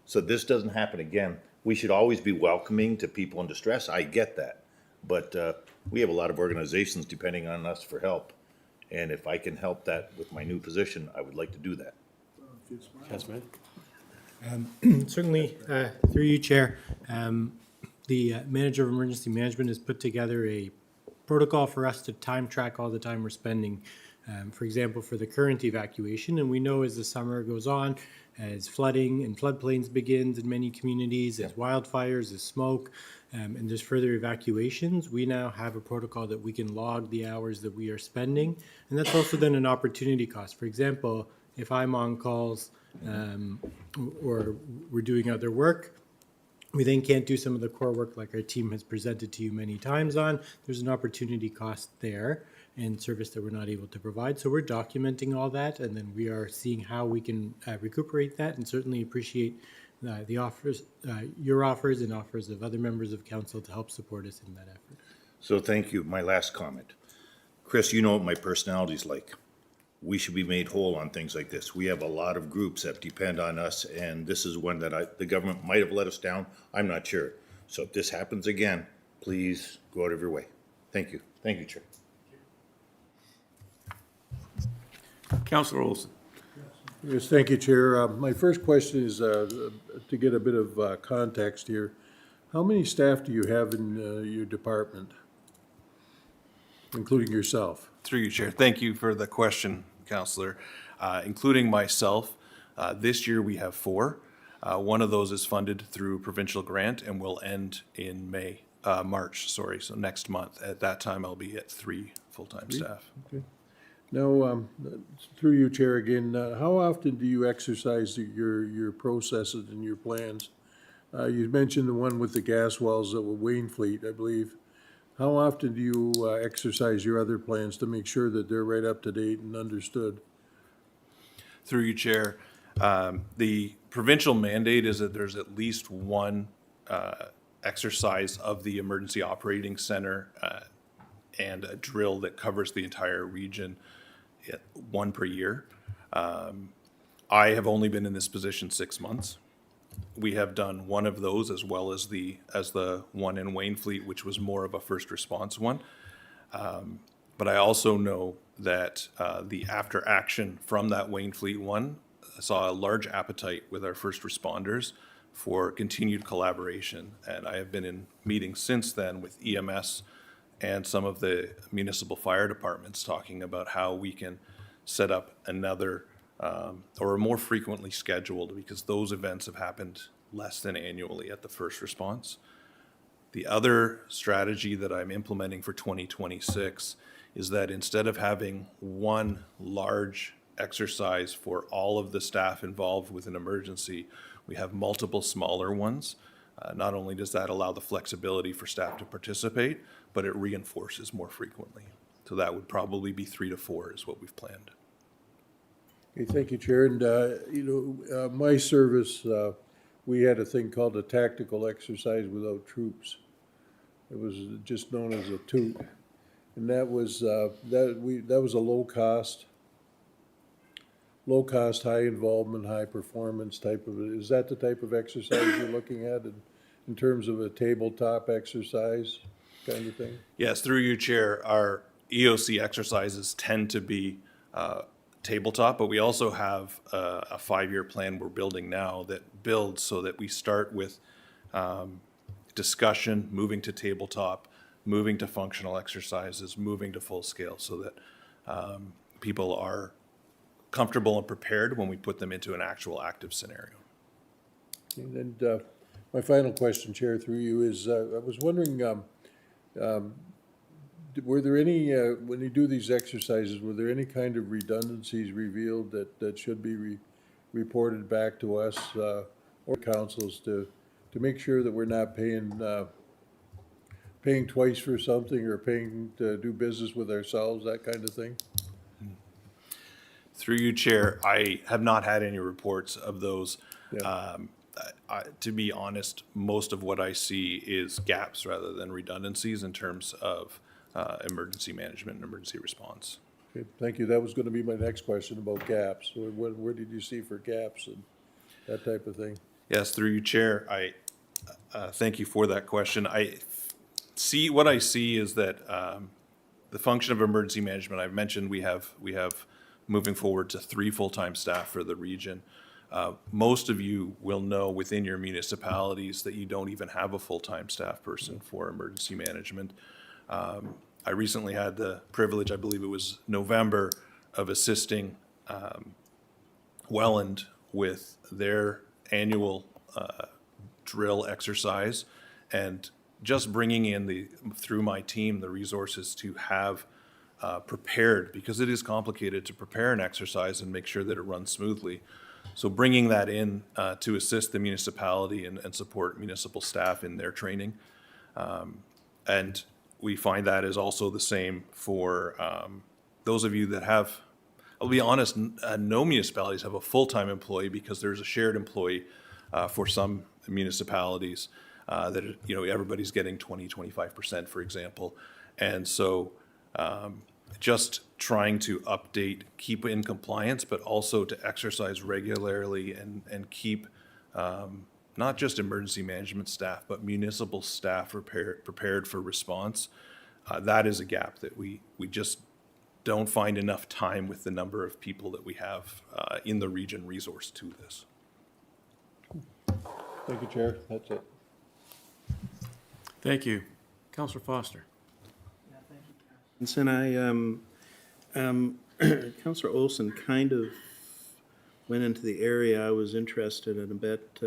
so this doesn't happen again. We should always be welcoming to people in distress. I get that. But we have a lot of organizations depending on us for help. And if I can help that with my new position, I would like to do that. Councilman? Certainly, through you, Chair, the Manager of Emergency Management has put together a protocol for us to time track all the time we're spending. For example, for the current evacuation, and we know as the summer goes on, as flooding and floodplains begins in many communities, as wildfires, as smoke, and there's further evacuations, we now have a protocol that we can log the hours that we are spending. And that's also then an opportunity cost. For example, if I'm on calls or we're doing other work, we then can't do some of the core work like our team has presented to you many times on. There's an opportunity cost there and service that we're not able to provide. So we're documenting all that, and then we are seeing how we can recuperate that, and certainly appreciate the offers, your offers and offers of other members of council to help support us in that effort. So thank you. My last comment. Chris, you know what my personality's like. We should be made whole on things like this. We have a lot of groups that depend on us, and this is one that the government might have let us down. I'm not sure. So if this happens again, please go out of your way. Thank you. Thank you, Chair. Councillor Olson. Yes, thank you, Chair. My first question is to get a bit of context here. How many staff do you have in your department, including yourself? Through you, Chair. Thank you for the question, Councillor. Including myself, this year we have 4. One of those is funded through provincial grant and will end in March, so next month. At that time, I'll be at 3 full-time staff. Okay. Now, through you, Chair, again, how often do you exercise your processes and your plans? You mentioned the one with the gas wells at Wainfleet, I believe. How often do you exercise your other plans to make sure that they're right up to date and understood? Through you, Chair. The provincial mandate is that there's at least one exercise of the Emergency Operating Center and a drill that covers the entire region, 1 per year. I have only been in this position 6 months. We have done one of those as well as the one in Wainfleet, which was more of a first response one. But I also know that the after action from that Wainfleet one saw a large appetite with our first responders for continued collaboration. And I have been in meetings since then with EMS and some of the municipal fire departments talking about how we can set up another or more frequently scheduled, because those events have happened less than annually at the first response. The other strategy that I'm implementing for 2026 is that instead of having one large exercise for all of the staff involved with an emergency, we have multiple smaller ones. Not only does that allow the flexibility for staff to participate, but it reinforces more frequently. So that would probably be 3 to 4 is what we've planned. Okay, thank you, Chair. And, my service, we had a thing called a tactical exercise without troops. It was just known as a TOOT. And that was a low cost, high involvement, high performance type of, is that the type of exercise you're looking at in terms of a tabletop exercise kind of thing? Yes, through you, Chair, our EOC exercises tend to be tabletop, but we also have a 5-year plan we're building now that builds so that we start with discussion, moving to tabletop, moving to functional exercises, moving to full scale, so that people are comfortable and prepared when we put them into an actual active scenario. And my final question, Chair, through you, is I was wondering, were there any, when you do these exercises, were there any kind of redundancies revealed that should be reported back to us or councils to make sure that we're not paying twice for something or paying to do business with ourselves, that kind of thing? Through you, Chair, I have not had any reports of those. Yeah. To be honest, most of what I see is gaps rather than redundancies in terms of emergency management and emergency response. Okay, thank you. That was going to be my next question about gaps. Where did you see for gaps and that type of thing? Yes, through you, Chair, I thank you for that question. What I see is that the function of emergency management, I've mentioned we have moving forward to 3 full-time staff for the region. Most of you will know within your municipalities that you don't even have a full-time staff person for emergency management. I recently had the privilege, I believe it was November, of assisting Welland with their annual drill exercise, and just bringing in through my team, the resources to have prepared, because it is complicated to prepare an exercise and make sure that it runs smoothly. So bringing that in to assist the municipality and support municipal staff in their training. And we find that is also the same for those of you that have, I'll be honest, no municipalities have a full-time employee, because there's a shared employee for some municipalities that, everybody's getting 25%, for example. And so just trying to update, keep in compliance, but also to exercise regularly and keep not just emergency management staff, but municipal staff prepared for response. That is a gap that we just don't find enough time with the number of people that we have in the region resourced to this. Thank you, Chair. That's it. Thank you. Councillor Foster. And Councillor Olson kind of went into the area I was interested in a bit.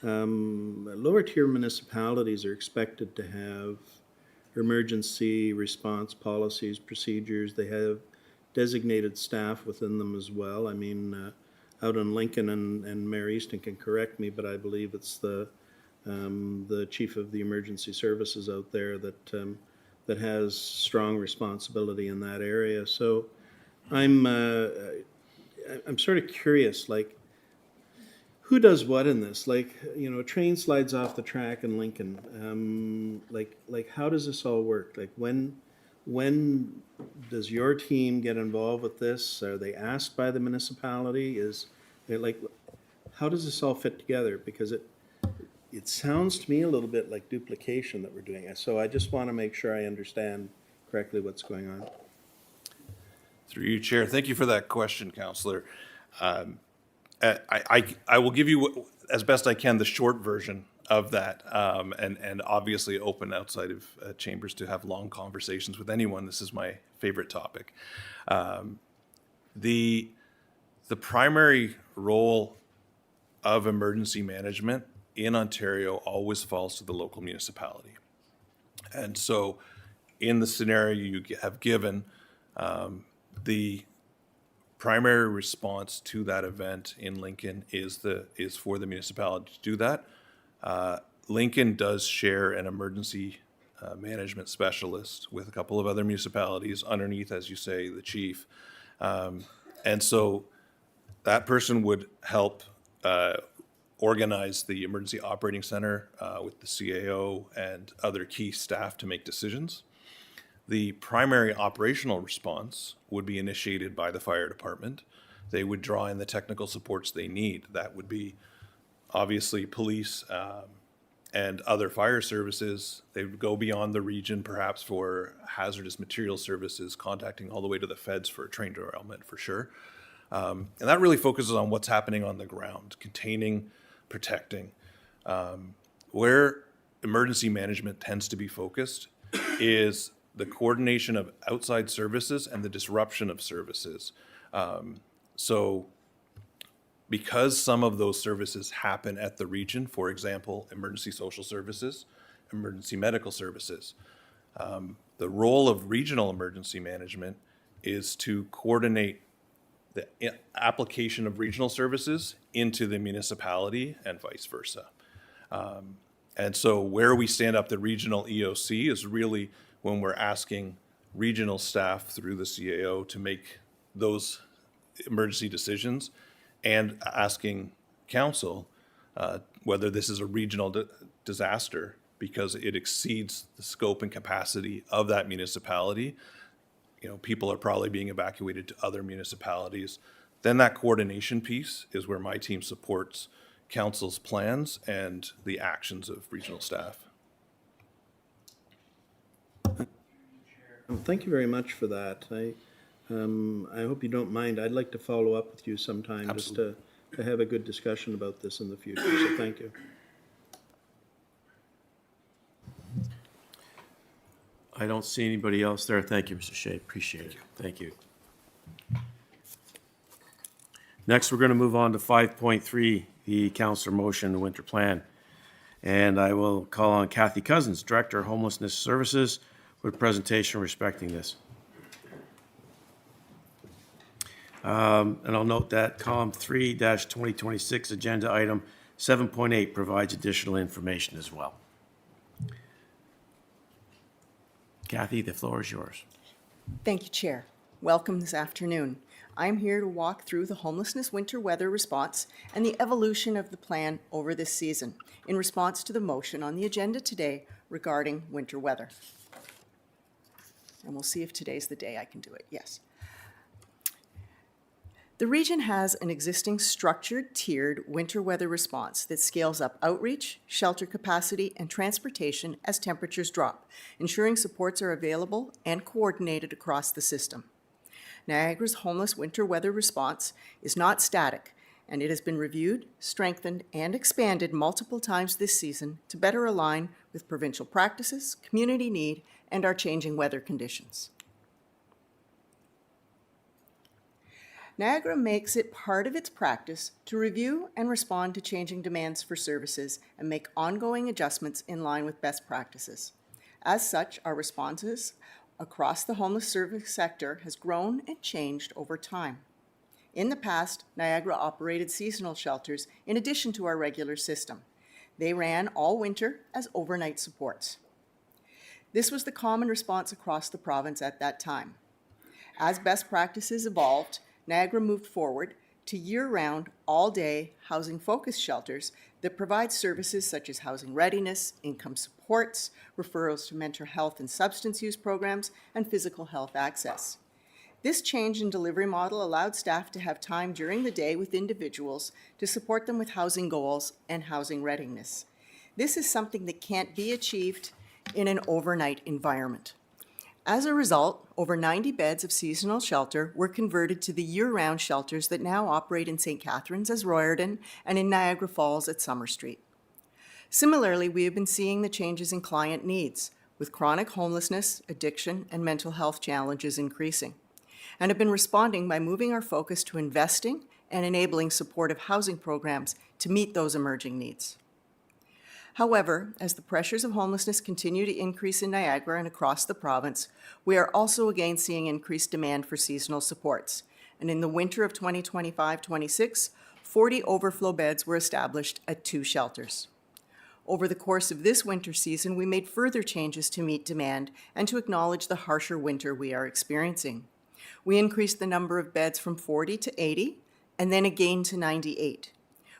Lower tier municipalities are expected to have emergency response policies, procedures. They have designated staff within them as well. I mean, out in Lincoln, and Mayor Easton can correct me, but I believe it's the chief of the emergency services out there that has strong responsibility in that area. So I'm sort of curious, like, who does what in this? Like, a train slides off the track in Lincoln. Like how does this all work? Like, when does your team get involved with this? Are they asked by the municipality? How does this all fit together? Because it sounds to me a little bit like duplication that we're doing. So I just want to make sure I understand correctly what's going on. Through you, Chair. Thank you for that question, Councillor. I will give you, as best I can, the short version of that, and obviously open outside of chambers to have long conversations with anyone. This is my favorite topic. The primary role of emergency management in Ontario always falls to the local municipality. And so in the scenario you have given, the primary response to that event in Lincoln is for the municipality to do that. Lincoln does share an emergency management specialist with a couple of other municipalities underneath, as you say, the chief. And so that person would help organize the emergency operating center with the CAO and other key staff to make decisions. The primary operational response would be initiated by the fire department. They would draw in the technical supports they need. That would be obviously police and other fire services. They would go beyond the region, perhaps for hazardous material services, contacting all the way to the feds for a train derailment for sure. And that really focuses on what's happening on the ground, containing, protecting. Where emergency management tends to be focused is the coordination of outside services and the disruption of services. So because some of those services happen at the region, for example, emergency social services, emergency medical services, the role of regional emergency management is to coordinate the application of regional services into the municipality and vice versa. And so where we stand up the regional EOC is really when we're asking regional staff through the CAO to make those emergency decisions, and asking council whether this is a regional disaster because it exceeds the scope and capacity of that municipality. People are probably being evacuated to other municipalities. Then that coordination piece is where my team supports council's plans and the actions of regional staff. Thank you very much for that. I hope you don't mind. I'd like to follow up with you sometime. Absolutely. Just to have a good discussion about this in the future. So thank you. I don't see anybody else there. Thank you, Mr. Shea. Appreciate it. Thank you. Next, we're going to move on to 5.3, the councillor motion, the winter plan. And I will call on Kathy Cousins, Director of Homelessness Services, with a presentation respecting this. And I'll note that COM 3-2026 agenda item 7.8 provides additional information as well. Kathy, the floor is yours. Thank you, Chair. Welcome this afternoon. I'm here to walk through the homelessness winter weather response and the evolution of the plan over this season in response to the motion on the agenda today regarding winter weather. And we'll see if today's the day I can do it. Yes. The region has an existing structured, tiered winter weather response that scales up outreach, shelter capacity, and transportation as temperatures drop, ensuring supports are available and coordinated across the system. Niagara's homeless winter weather response is not static, and it has been reviewed, strengthened, and expanded multiple times this season to better align with provincial practices, community need, and our changing weather conditions. Niagara makes it part of its practice to review and respond to changing demands for services and make ongoing adjustments in line with best practices. As such, our responses across the homeless service sector has grown and changed over time. In the past, Niagara operated seasonal shelters in addition to our regular system. They ran all winter as overnight supports. This was the common response across the province at that time. As best practices evolved, Niagara moved forward to year-round, all-day, housing-focused shelters that provide services such as housing readiness, income supports, referrals to mental health and substance use programs, and physical health access. This change in delivery model allowed staff to have time during the day with individuals to support them with housing goals and housing readiness. This is something that can't be achieved in an overnight environment. As a result, over 90 beds of seasonal shelter were converted to the year-round shelters that now operate in St. Catharines as Royarden and in Niagara Falls at Summer Street. Similarly, we have been seeing the changes in client needs, with chronic homelessness, addiction, and mental health challenges increasing, and have been responding by moving our focus to investing and enabling supportive housing programs to meet those emerging needs. However, as the pressures of homelessness continue to increase in Niagara and across the province, we are also again seeing increased demand for seasonal supports. And in the winter of 2025-26, 40 overflow beds were established at 2 shelters. Over the course of this winter season, we made further changes to meet demand and to acknowledge the harsher winter we are experiencing. We increased the number of beds from 40 to 80, and then again to 98.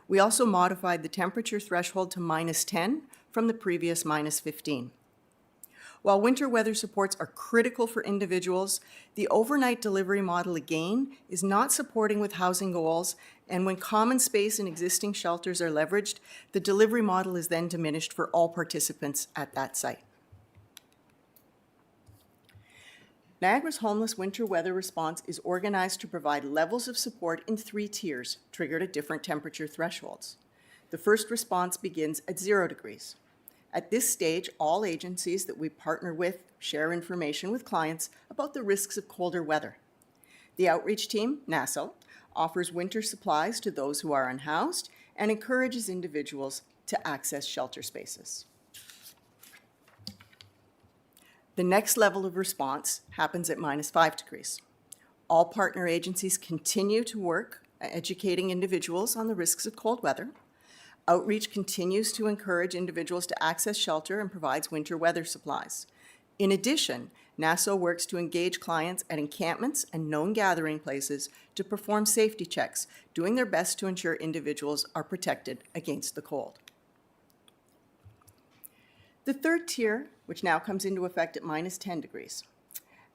We also modified the temperature threshold to -10 from the previous -15. While winter weather supports are critical for individuals, the overnight delivery model again is not supporting with housing goals, and when common space and existing shelters are leveraged, the delivery model is then diminished for all participants at that site. Niagara's homeless winter weather response is organized to provide levels of support in 3 tiers, triggered at different temperature thresholds. The first response begins at 0 degrees. At this stage, all agencies that we partner with share information with clients about the risks of colder weather. The outreach team, NASO, offers winter supplies to those who are unhoused and encourages individuals to access shelter spaces. The next level of response happens at -5 degrees. All partner agencies continue to work educating individuals on the risks of cold weather. Outreach continues to encourage individuals to access shelter and provides winter weather supplies. In addition, NASO works to engage clients at encampments and known gathering places to perform safety checks, doing their best to ensure individuals are protected against the cold. The third tier, which now comes into effect at -10 degrees.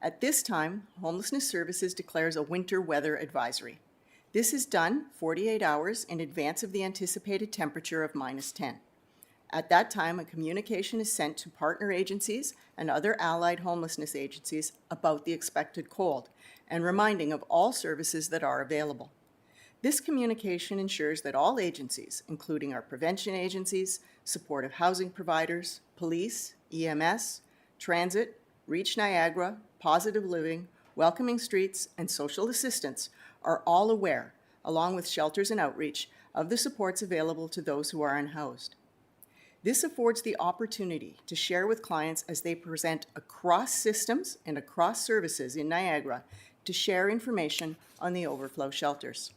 At this time, Homelessness Services declares a winter weather advisory. This is done 48 hours in advance of the anticipated temperature of -10. At that time, a communication is sent to partner agencies and other allied homelessness agencies about the expected cold and reminding of all services that are available. This communication ensures that all agencies, including our prevention agencies, supportive housing providers, police, EMS, transit, Reach Niagara, Positive Living, Welcoming Streets, and Social Assistance are all aware, along with shelters and outreach, of the supports available to those who are unhoused. This affords the opportunity to share with clients as they present across systems and across services in Niagara to share information on the overflow shelters.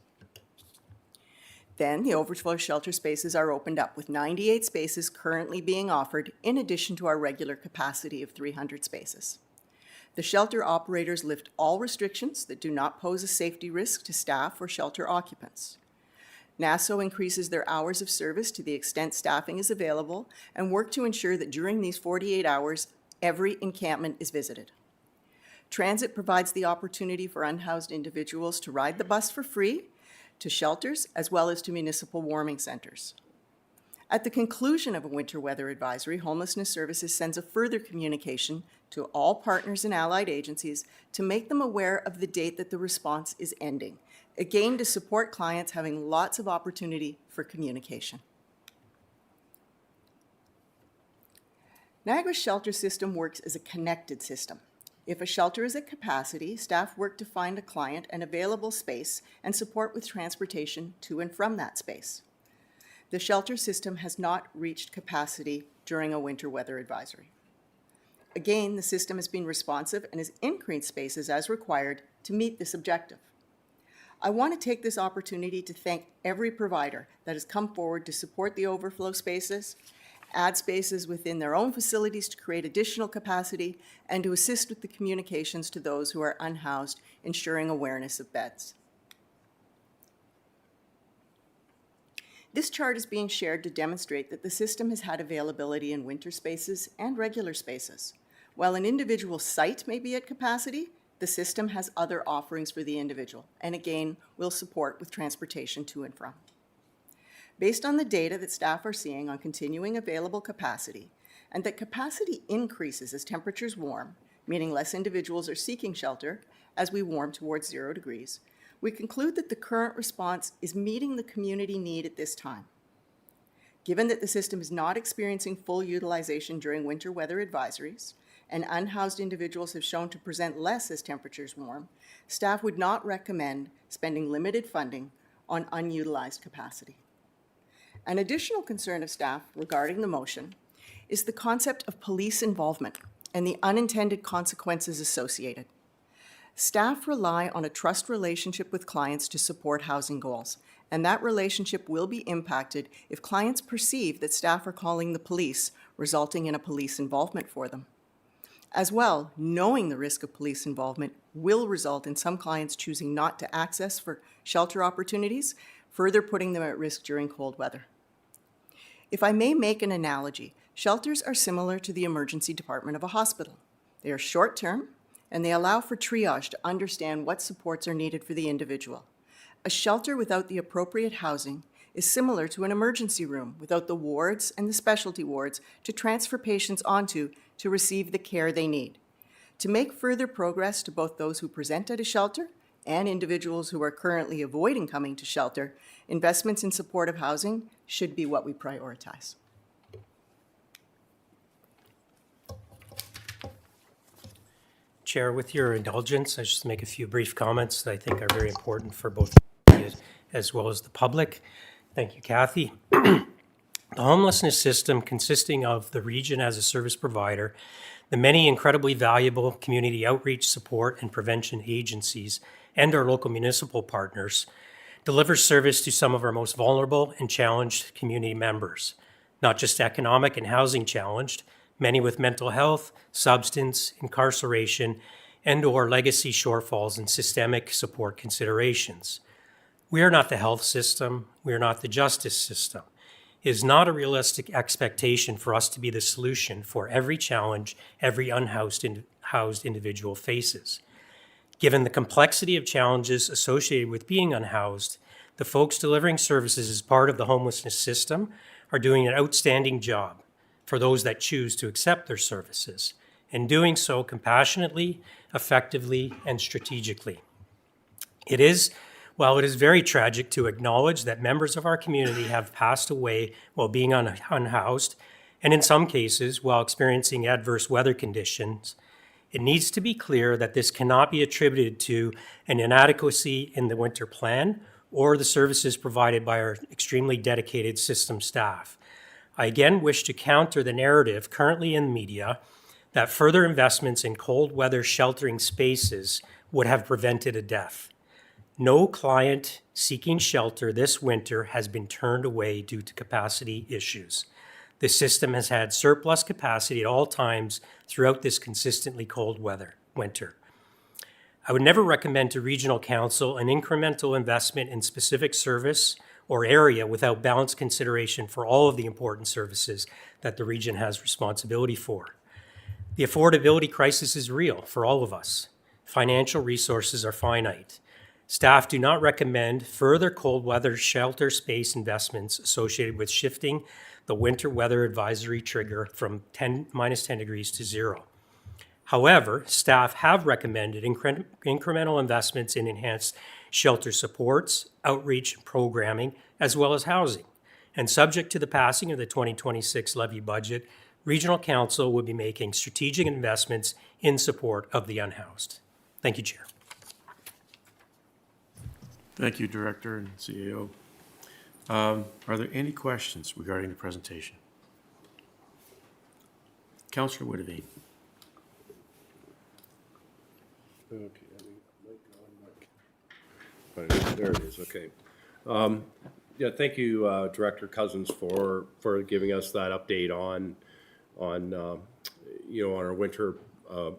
Then the overflow shelter spaces are opened up, with 98 spaces currently being offered in addition to our regular capacity of 300 spaces. The shelter operators lift all restrictions that do not pose a safety risk to staff or shelter occupants. NASO increases their hours of service to the extent staffing is available and work to ensure that during these 48 hours, every encampment is visited. Transit provides the opportunity for unhoused individuals to ride the bus for free to shelters as well as to municipal warming centers. At the conclusion of a winter weather advisory, Homelessness Services sends a further communication to all partners and allied agencies to make them aware of the date that the response is ending, again to support clients having lots of opportunity for communication. Niagara's shelter system works as a connected system. If a shelter is at capacity, staff work to find a client an available space and support with transportation to and from that space. The shelter system has not reached capacity during a winter weather advisory. Again, the system has been responsive and has increased spaces as required to meet this objective. I want to take this opportunity to thank every provider that has come forward to support the overflow spaces, add spaces within their own facilities to create additional capacity, and to assist with the communications to those who are unhoused, ensuring awareness of beds. This chart is being shared to demonstrate that the system has had availability in winter spaces and regular spaces. While an individual site may be at capacity, the system has other offerings for the individual, and again, will support with transportation to and from. Based on the data that staff are seeing on continuing available capacity, and that capacity increases as temperatures warm, meaning less individuals are seeking shelter as we warm towards 0 degrees, we conclude that the current response is meeting the community need at this time. Given that the system is not experiencing full utilization during winter weather advisories, and unhoused individuals have shown to present less as temperatures warm, staff would not recommend spending limited funding on unutilized capacity. An additional concern of staff regarding the motion is the concept of police involvement and the unintended consequences associated. Staff rely on a trust relationship with clients to support housing goals, and that relationship will be impacted if clients perceive that staff are calling the police, resulting in a police involvement for them. As well, knowing the risk of police involvement will result in some clients choosing not to access for shelter opportunities, further putting them at risk during cold weather. If I may make an analogy, shelters are similar to the emergency department of a hospital. They are short-term, and they allow for triage to understand what supports are needed for the individual. A shelter without the appropriate housing is similar to an emergency room without the wards and the specialty wards to transfer patients onto to receive the care they need. To make further progress to both those who present at a shelter and individuals who are currently avoiding coming to shelter, investments in supportive housing should be what we prioritize. Chair, with your indulgence, I just make a few brief comments that I think are very important for both you as well as the public. Thank you, Kathy. The homelessness system, consisting of the region as a service provider, the many incredibly valuable community outreach support and prevention agencies, and our local municipal partners, delivers service to some of our most vulnerable and challenged community members, not just economic and housing challenged, many with mental health, substance, incarceration, and/or legacy shortfalls and systemic support considerations. We are not the health system. We are not the justice system. It is not a realistic expectation for us to be the solution for every challenge every unhoused individual faces. Given the complexity of challenges associated with being unhoused, the folks delivering services as part of the homelessness system are doing an outstanding job for those that choose to accept their services, and doing so compassionately, effectively, and strategically. While it is very tragic to acknowledge that members of our community have passed away while being unhoused, and in some cases while experiencing adverse weather conditions, It needs to be clear that this cannot be attributed to an inadequacy in the winter plan or the services provided by our extremely dedicated system staff. I again wish to counter the narrative currently in the media that further investments in cold weather sheltering spaces would have prevented a death. No client seeking shelter this winter has been turned away due to capacity issues. The system has had surplus capacity at all times throughout this consistently cold winter. I would never recommend to Regional Council an incremental investment in specific service or area without balanced consideration for all of the important services that the region has responsibility for. The affordability crisis is real for all of us. Financial resources are finite. Staff do not recommend further cold weather shelter space investments associated with shifting the winter weather advisory trigger from minus 10 degrees to 0. However, staff have recommended incremental investments in enhanced shelter supports, outreach programming, as well as housing. And subject to the passing of the 2026 levy budget, Regional Council will be making strategic investments in support of the unhoused. Thank you, Chair. Thank you, Director and CAO. Are there any questions regarding the presentation? Councillor Woodavine. There it is, okay. Yeah, thank you, Director Cousins, for giving us that update on our winter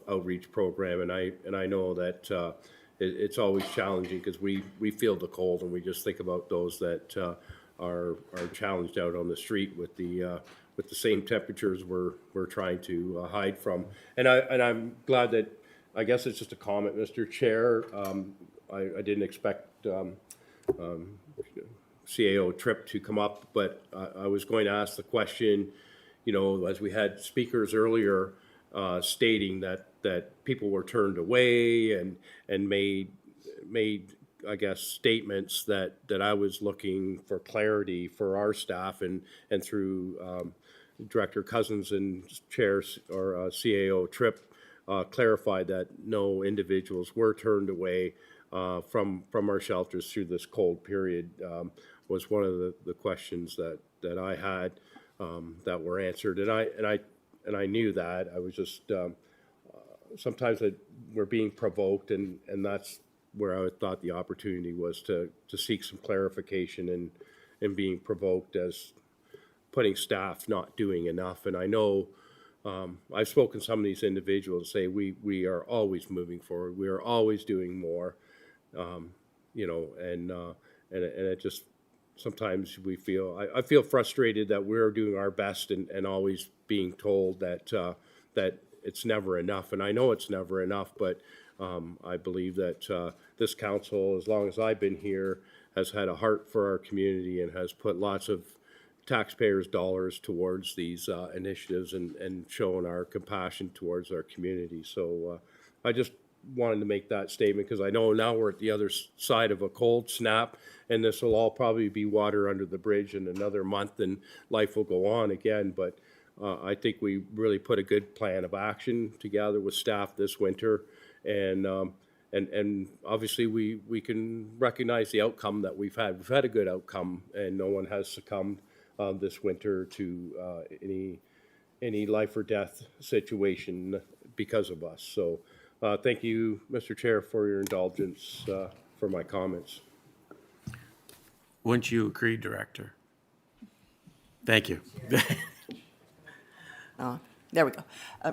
outreach program, and I know that it's always challenging because we feel the cold, and we just think about those that are challenged out on the street with the same temperatures we're trying to hide from. And I'm glad that, I guess it's just a comment, Mr. Chair. I didn't expect CAO Tripp to come up, but I was going to ask the question, as we had speakers earlier stating that people were turned away and made I guess statements that I was looking for clarity for our staff and through Director Cousins and Chair or CAO Tripp clarified that no individuals were turned away from our shelters through this cold period was one of the questions that I had that were answered, and I knew that. I was just sometimes we're being provoked, and that's where I thought the opportunity was to seek some clarification and being provoked as putting staff not doing enough. And I know I've spoken to some of these individuals say we are always moving forward, we are always doing more. And it just sometimes I feel frustrated that we're doing our best and always being told that it's never enough. And I know it's never enough, but I believe that this council, as long as I've been here, has had a heart for our community and has put lots of taxpayers' dollars towards these initiatives and showing our compassion towards our community. So I just wanted to make that statement because I know now we're at the other side of a cold snap, and this will all probably be water under the bridge in another month and life will go on again. But I think we really put a good plan of action together with staff this winter, and obviously we can recognize the outcome that we've had. We've had a good outcome, and no one has succumbed this winter to any life or death situation because of us. So thank you, Mr. Chair, for your indulgence for my comments. Wouldn't you agree, Director? Thank you. There we go.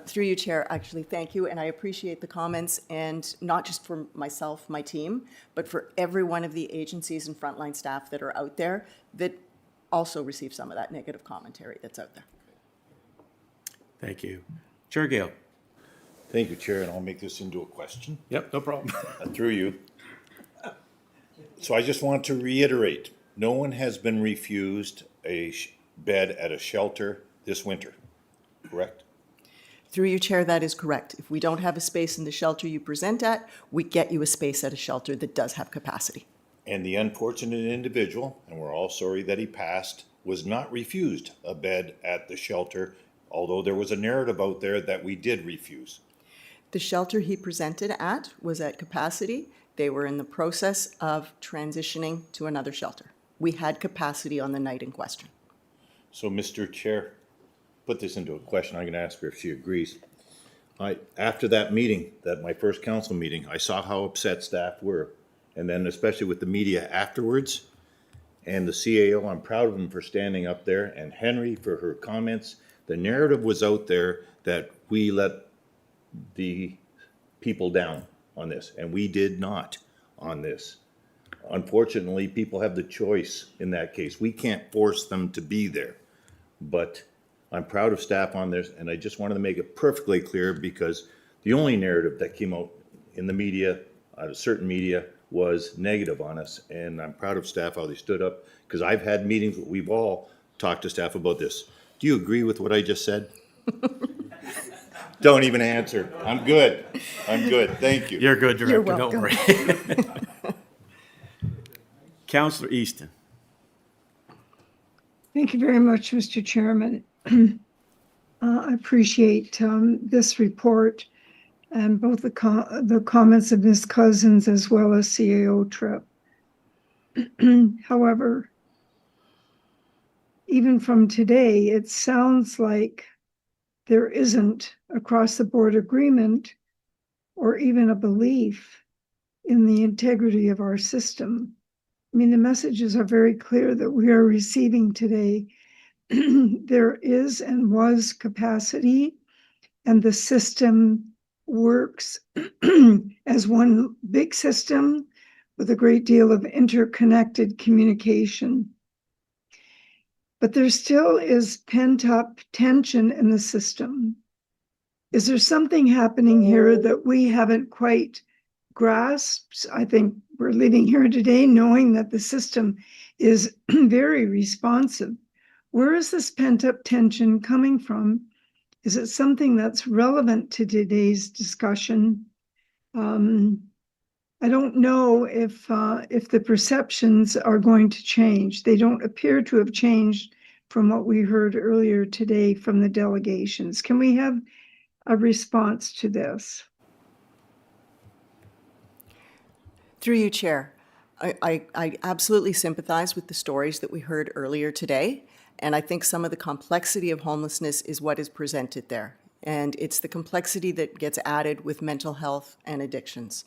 Through you, Chair, actually, thank you, and I appreciate the comments, and not just for myself, my team, but for every one of the agencies and frontline staff that are out there that also receive some of that negative commentary that's out there. Thank you. Chair Gale. Thank you, Chair, and I'll make this into a question. Yep, no problem. Through you. So I just want to reiterate, no one has been refused a bed at a shelter this winter, correct? Through you, Chair, that is correct. If we don't have a space in the shelter you present at, we get you a space at a shelter that does have capacity. And the unfortunate individual, and we're all sorry that he passed, was not refused a bed at the shelter, although there was a narrative out there that we did refuse. The shelter he presented at was at capacity. They were in the process of transitioning to another shelter. We had capacity on the night in question. So, Mr. Chair, put this into a question. I'm going to ask her if she agrees. After that meeting, my first council meeting, I saw how upset staff were. And then especially with the media afterwards, and the CAO, I'm proud of him for standing up there, and Henry for her comments. The narrative was out there that we let the people down on this, and we did not on this. Unfortunately, people have the choice in that case. We can't force them to be there. But I'm proud of staff on this, and I just wanted to make it perfectly clear because the only narrative that came out in the media, out of certain media, was negative on us. And I'm proud of staff how they stood up, because I've had meetings, we've all talked to staff about this. Do you agree with what I just said? Don't even answer. I'm good. I'm good. Thank you. You're good, Director, You're don't welcome. worry. Counselor Easton. Thank you very much, Mr. Chairman. I appreciate this report and both the comments of Ms. Cousins as well as CAO Tripp. However, even from today, it sounds like there isn't across-the-board agreement or even a belief in the integrity of our system. I mean, the messages are very clear that we are receiving today. There is and was capacity, and the system works as one big system with a great deal of interconnected communication. But there still is pent-up tension in the system. Is there something happening here that we haven't quite grasped? I think we're leaving here today knowing that the system is very responsive. Where is this pent-up tension coming from? Is it something that's relevant to today's discussion? I don't know if the perceptions are going to change. They don't appear to have changed from what we heard earlier today from the delegations. Can we have a response to this? Through you, Chair, I absolutely sympathize with the stories that we heard earlier today, and I think some of the complexity of homelessness is what is presented there. And it's the complexity that gets added with mental health and addictions.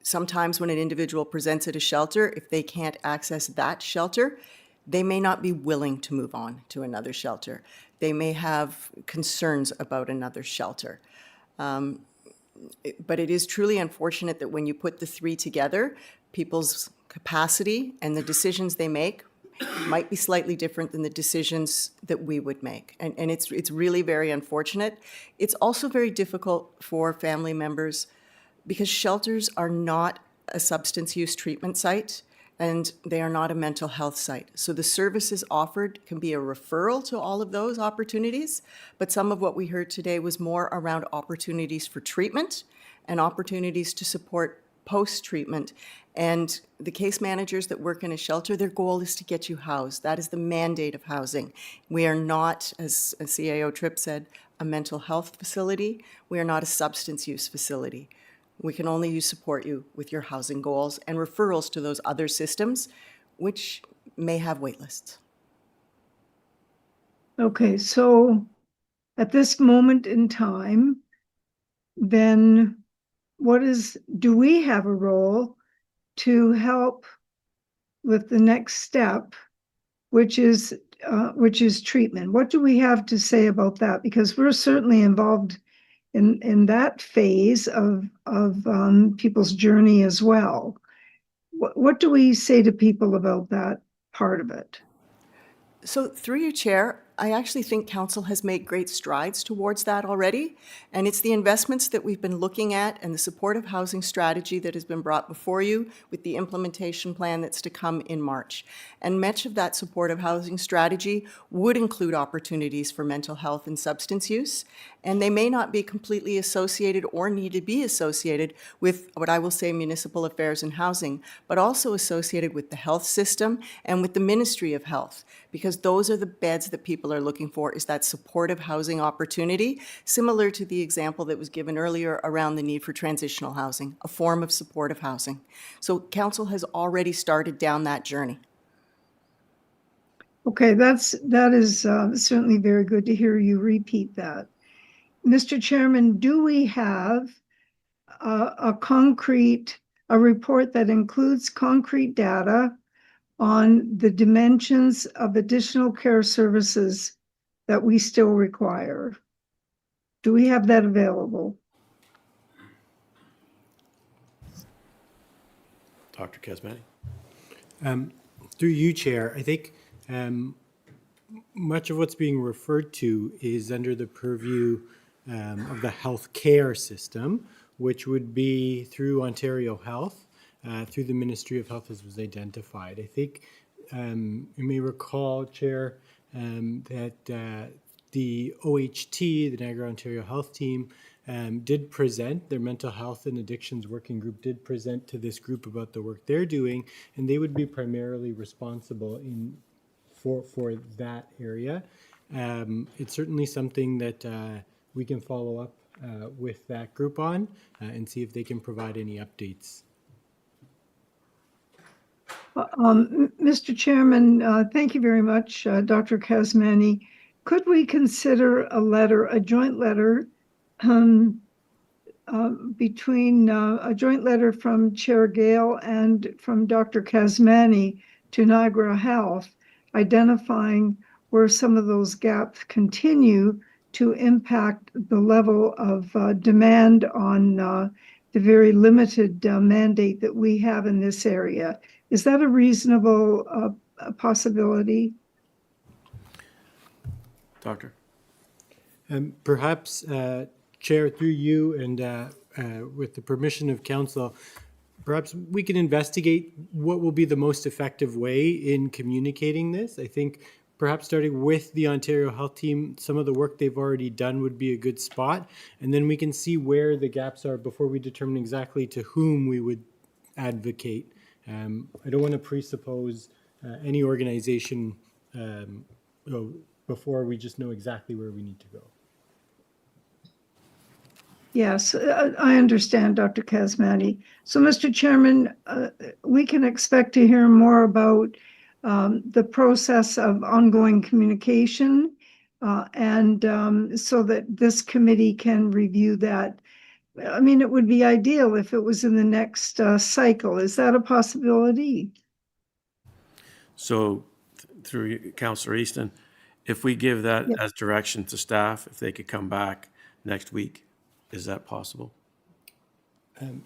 Sometimes when an individual presents at a shelter, if they can't access that shelter, they may not be willing to move on to another shelter. They may have concerns about another shelter. But it is truly unfortunate that when you put the three together, people's capacity and the decisions they make might be slightly different than the decisions that we would make. And it's really very unfortunate. It's also very difficult for family members because shelters are not a substance use treatment site and they are not a mental health site. So the services offered can be a referral to all of those opportunities, but some of what we heard today was more around opportunities for treatment and opportunities to support post-treatment. And the case managers that work in a shelter, their goal is to get you housed. That is the mandate of housing. We are not, as CAO Tripp said, a mental health facility. We are not a substance use facility. We can only support you with your housing goals and referrals to those other systems, which may have wait lists. Okay, so at this moment in time, then do we have a role to help with the next step, which is treatment? What do we have to say about that? Because we're certainly involved in that phase of people's journey as well. What do we say to people about that part of it? So through you, Chair, I actually think Council has made great strides towards that already. And it's the investments that we've been looking at and the supportive housing strategy that has been brought before you with the implementation plan that's to come in March. And much of that supportive housing strategy would include opportunities for mental health and substance use. And they may not be completely associated or need to be associated with what I will say municipal affairs and housing, but also associated with the health system and with the Ministry of Health, because those are the beds that people people are looking for is that supportive housing opportunity, similar to the example that was given earlier around the need for transitional housing, a form of supportive housing. So council has already started down that journey. Okay, that is certainly very good to hear you repeat that. Mr. Chairman, do we have a report that includes concrete data on the dimensions of additional care services that we still require? Do we have that available? Dr. Kesmani? Through you, Chair, I think much of what's being referred to is under the purview of the healthcare system, which would be through Ontario Health, through the Ministry of Health as was identified. I think you may recall, Chair, that the OHT, the Niagara Ontario Health Team, did present, their mental health and addictions working group did present to this group about the work they're doing, and they would be primarily responsible for that area. It's certainly something that we can follow up with that group on and see if they can provide any updates. Mr. Chairman, thank you very much, Dr. Kasmani. Could we consider a joint letter between a joint letter from Chair Gale and from Dr. Kasmani to Niagara Health, identifying where some of those gaps continue to impact the level of demand on the very limited mandate that we have in this area? Is that a reasonable possibility? Doctor? Perhaps, Chair, through you and with the permission of Council, perhaps we can investigate what will be the most effective way in communicating this. I think perhaps starting with the Ontario Health Team, some of the work they've already done would be a good spot, and then we can see where the gaps are before we determine exactly to whom we would advocate. I don't want to presuppose any organization before we just know exactly where we need to go. Yes, I understand, Dr. Kasmani. So, Mr. Chairman, we can expect to hear more about the process of ongoing communication and so that this committee can review that. I mean, it would be ideal if it was in the next cycle. Is that a possibility? So through Councillor Easton, if we give that as direction to staff, if they could come back next week, is that possible?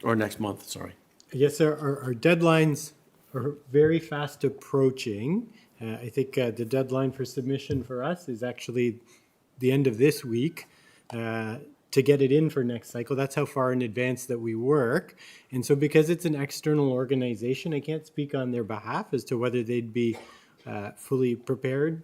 Or next month, sorry. Yes, our deadlines are very fast approaching. I think the deadline for submission for us is actually the end of this week to get it in for next cycle. That's how far in advance that we work. And so because it's an external organization, I can't speak on their behalf as to whether they'd be fully prepared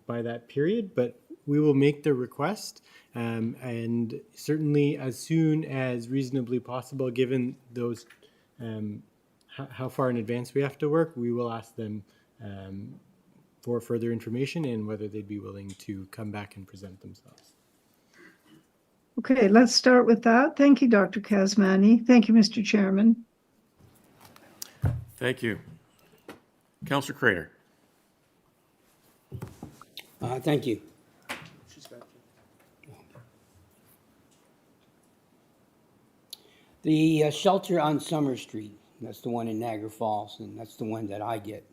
by that period, but we will make the request. And certainly as soon as reasonably possible, given those how far in advance we have to work, we will ask them for further information and whether they'd be willing to come back and present themselves. Okay, let's start with that. Thank you, Dr. Kasmani. Thank you, Mr. Chairman. Thank you. Councillor Crater. Thank you. The shelter on Summer Street, that's the one in Niagara Falls, and that's the one that I get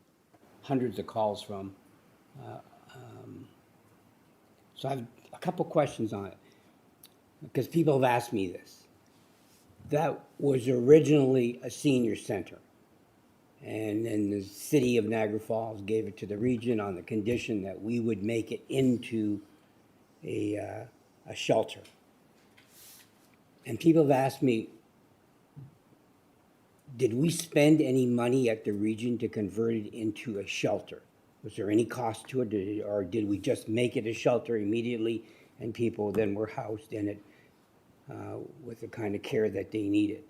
hundreds of calls from. So I have a couple questions on it, because people have asked me this. That was originally a senior center, and then the city of Niagara Falls gave it to the region on the condition that we would make it into a shelter. And people have asked me, did we spend any money at the region to convert it into a shelter? Was there any cost to it, or did we just make it a shelter immediately and people then were housed in it with the kind of care that they needed?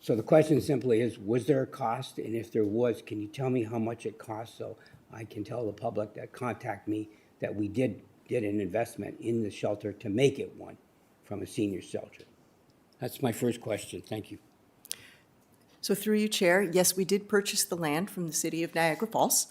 So the question simply is, was there a cost? And if there was, can you tell me how much it cost so I can tell the public that contact me that we did an investment in the shelter to make it one from a senior shelter? That's my first question. Thank you. So through you, Chair, yes, we did purchase the land from the city of Niagara Falls.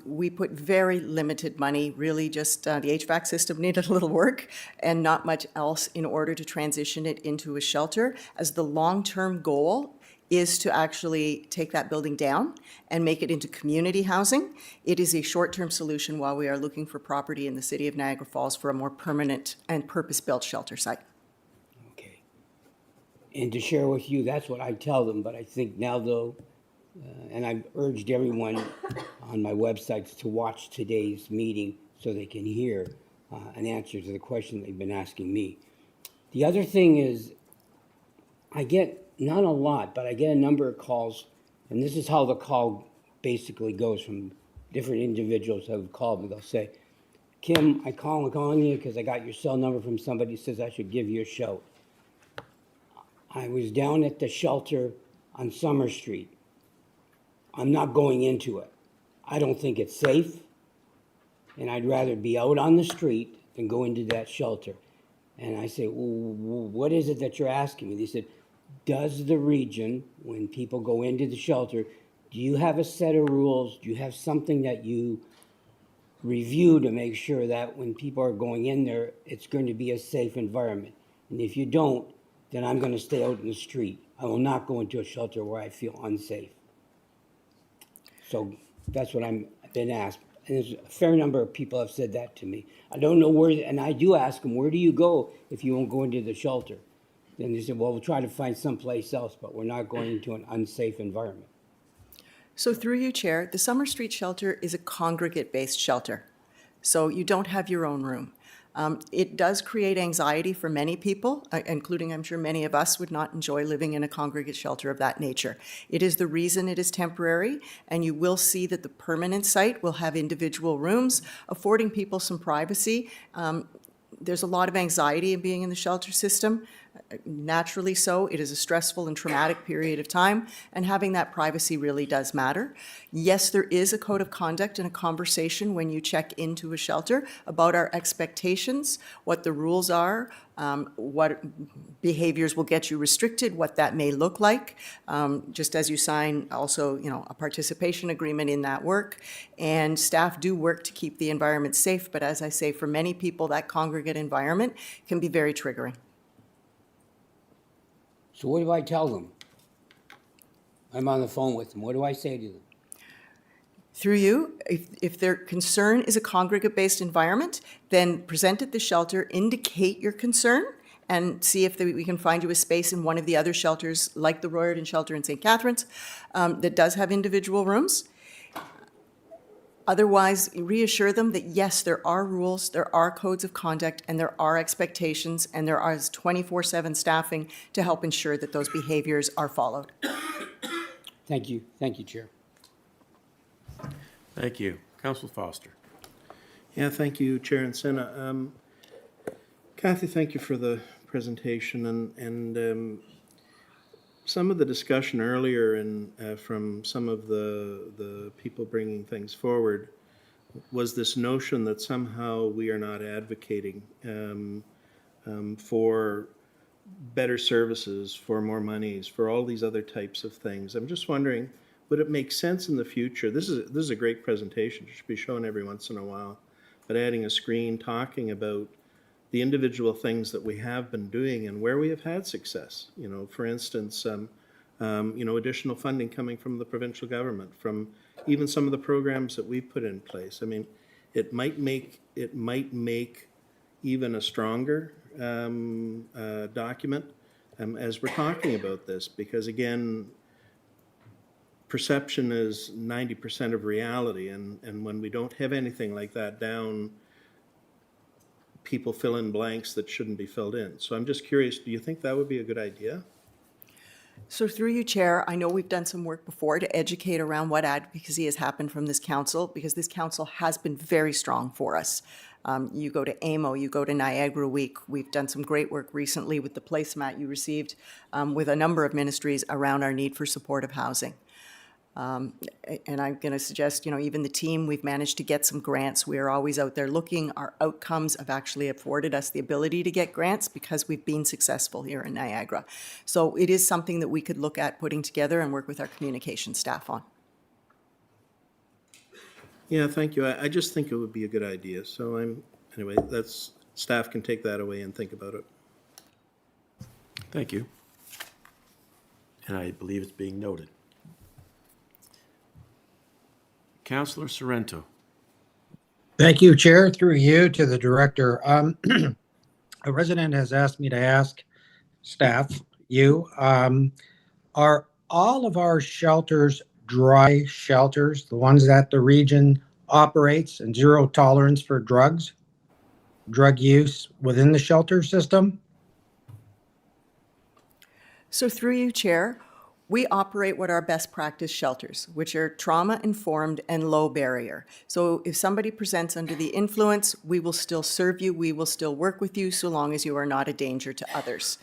We put very limited money, really just the HVAC system needed a little work and not much else in order to transition it into a shelter, as the long-term goal is to actually take that building down and make it into community housing. It is a short-term solution while we are looking for property in the city of Niagara Falls for a more permanent and purpose-built shelter site. Okay. And to share with you, that's what I tell them, but I think now though, and I've urged everyone on my websites to watch today's meeting so they can hear an answer to the question they've been asking me. The other thing is, I get, not a lot, but I get a number of calls, and this is how the call basically goes from different individuals who have called me. They'll say, Kim, I'm calling you because I got your cell number from somebody who says I should give you a shout. I was down at the shelter on Summer Street. I'm not going into it. I don't think it's safe, and I'd rather be out on the street than go into that shelter. And I say, well, what is it that you're asking me? They said, does the region, when people go into the shelter, do you have a set of rules? Do you have something that you review to make sure that when people are going in there, it's going to be a safe environment? And if you don't, then I'm going to stay out in the street. I will not go into a shelter where I feel unsafe. So that's what I've been asked. And there's a fair number of people have said that to me. I don't know where, and I do ask them, where do you go if you won't go into the shelter? Then they said, well, we'll try to find someplace else, but we're not going into an unsafe environment. So through you, Chair, the Summer Street shelter is a congregate-based shelter. So you don't have your own room. It does create anxiety for many people, including I'm sure many of us would not enjoy living in a congregate shelter of that nature. It is the reason it is temporary, and you will see that the permanent site will have individual rooms, affording people some privacy. There's a lot of anxiety in being in the shelter system. Naturally so, it is a stressful and traumatic period of time, and having that privacy really does matter. Yes, there is a code of conduct and a conversation when you check into a shelter about our expectations, what the rules are, what behaviors will get you restricted, what that may look like, just as you sign also, a participation agreement in that work. And staff do work to keep the environment safe, but as I say, for many people, that congregate environment can be very triggering. So what do I tell them? I'm on the phone with them. What do I say to them? Through you, if their concern is a congregate-based environment, then present at the shelter, indicate your concern, and see if we can find you a space in one of the other shelters, like the Royerton Shelter in St. Catharines, that does have individual rooms. Otherwise, reassure them that yes, there are rules, there are codes of conduct, and there are expectations, and there is 24/7 staffing to help ensure that those behaviors are followed. Thank you. Thank you, Chair. Thank you. Councillor Foster. Yeah, thank you, Chair and Senna. Kathy, thank you for the presentation and some of the discussion earlier from some of the people bringing things forward was this notion that somehow we are not advocating for better services, for more monies, for all these other types of things. I'm just wondering, would it make sense in the future? This is a great presentation. It should be shown every once in a while. But adding a screen talking about the individual things that we have been doing and where we have had success. For instance, additional funding coming from the provincial government, from even some of the programs that we put in place. I mean, it might make even a stronger document as we're talking about this, because again, perception is 90% of reality, and when we don't have anything like that down, people fill in blanks that shouldn't be filled in. So I'm just curious, do you think that would be a good idea? So through you, Chair, I know we've done some work before to educate around what advocacy has happened from this council, because this council has been very strong for us. You go to AMO, you go to Niagara Week. We've done some great work recently with the placemat you received with a number of ministries around our need for supportive housing. And I'm going to suggest, even the team, we've managed to get some grants. We are always out there looking. Our outcomes have actually afforded us the ability to get grants because we've been successful here in Niagara. So it is something that we could look at putting together and work with our communication staff on. Yeah, thank you. I just think it would be a good idea. So anyway, staff can take that away and think about it. Thank you. And I believe it's being noted. Councillor Sorrento. Thank you, Chair. Through you to the director. A resident has asked me to ask staff, are all of our shelters dry shelters, the ones that the region operates, and zero tolerance for drug use within the shelter system? So through you, Chair, we operate what are best practice shelters, which are trauma-informed and low barrier. So if somebody presents under the influence, we will still serve you, we will still work with you, so long as you are not a danger to others.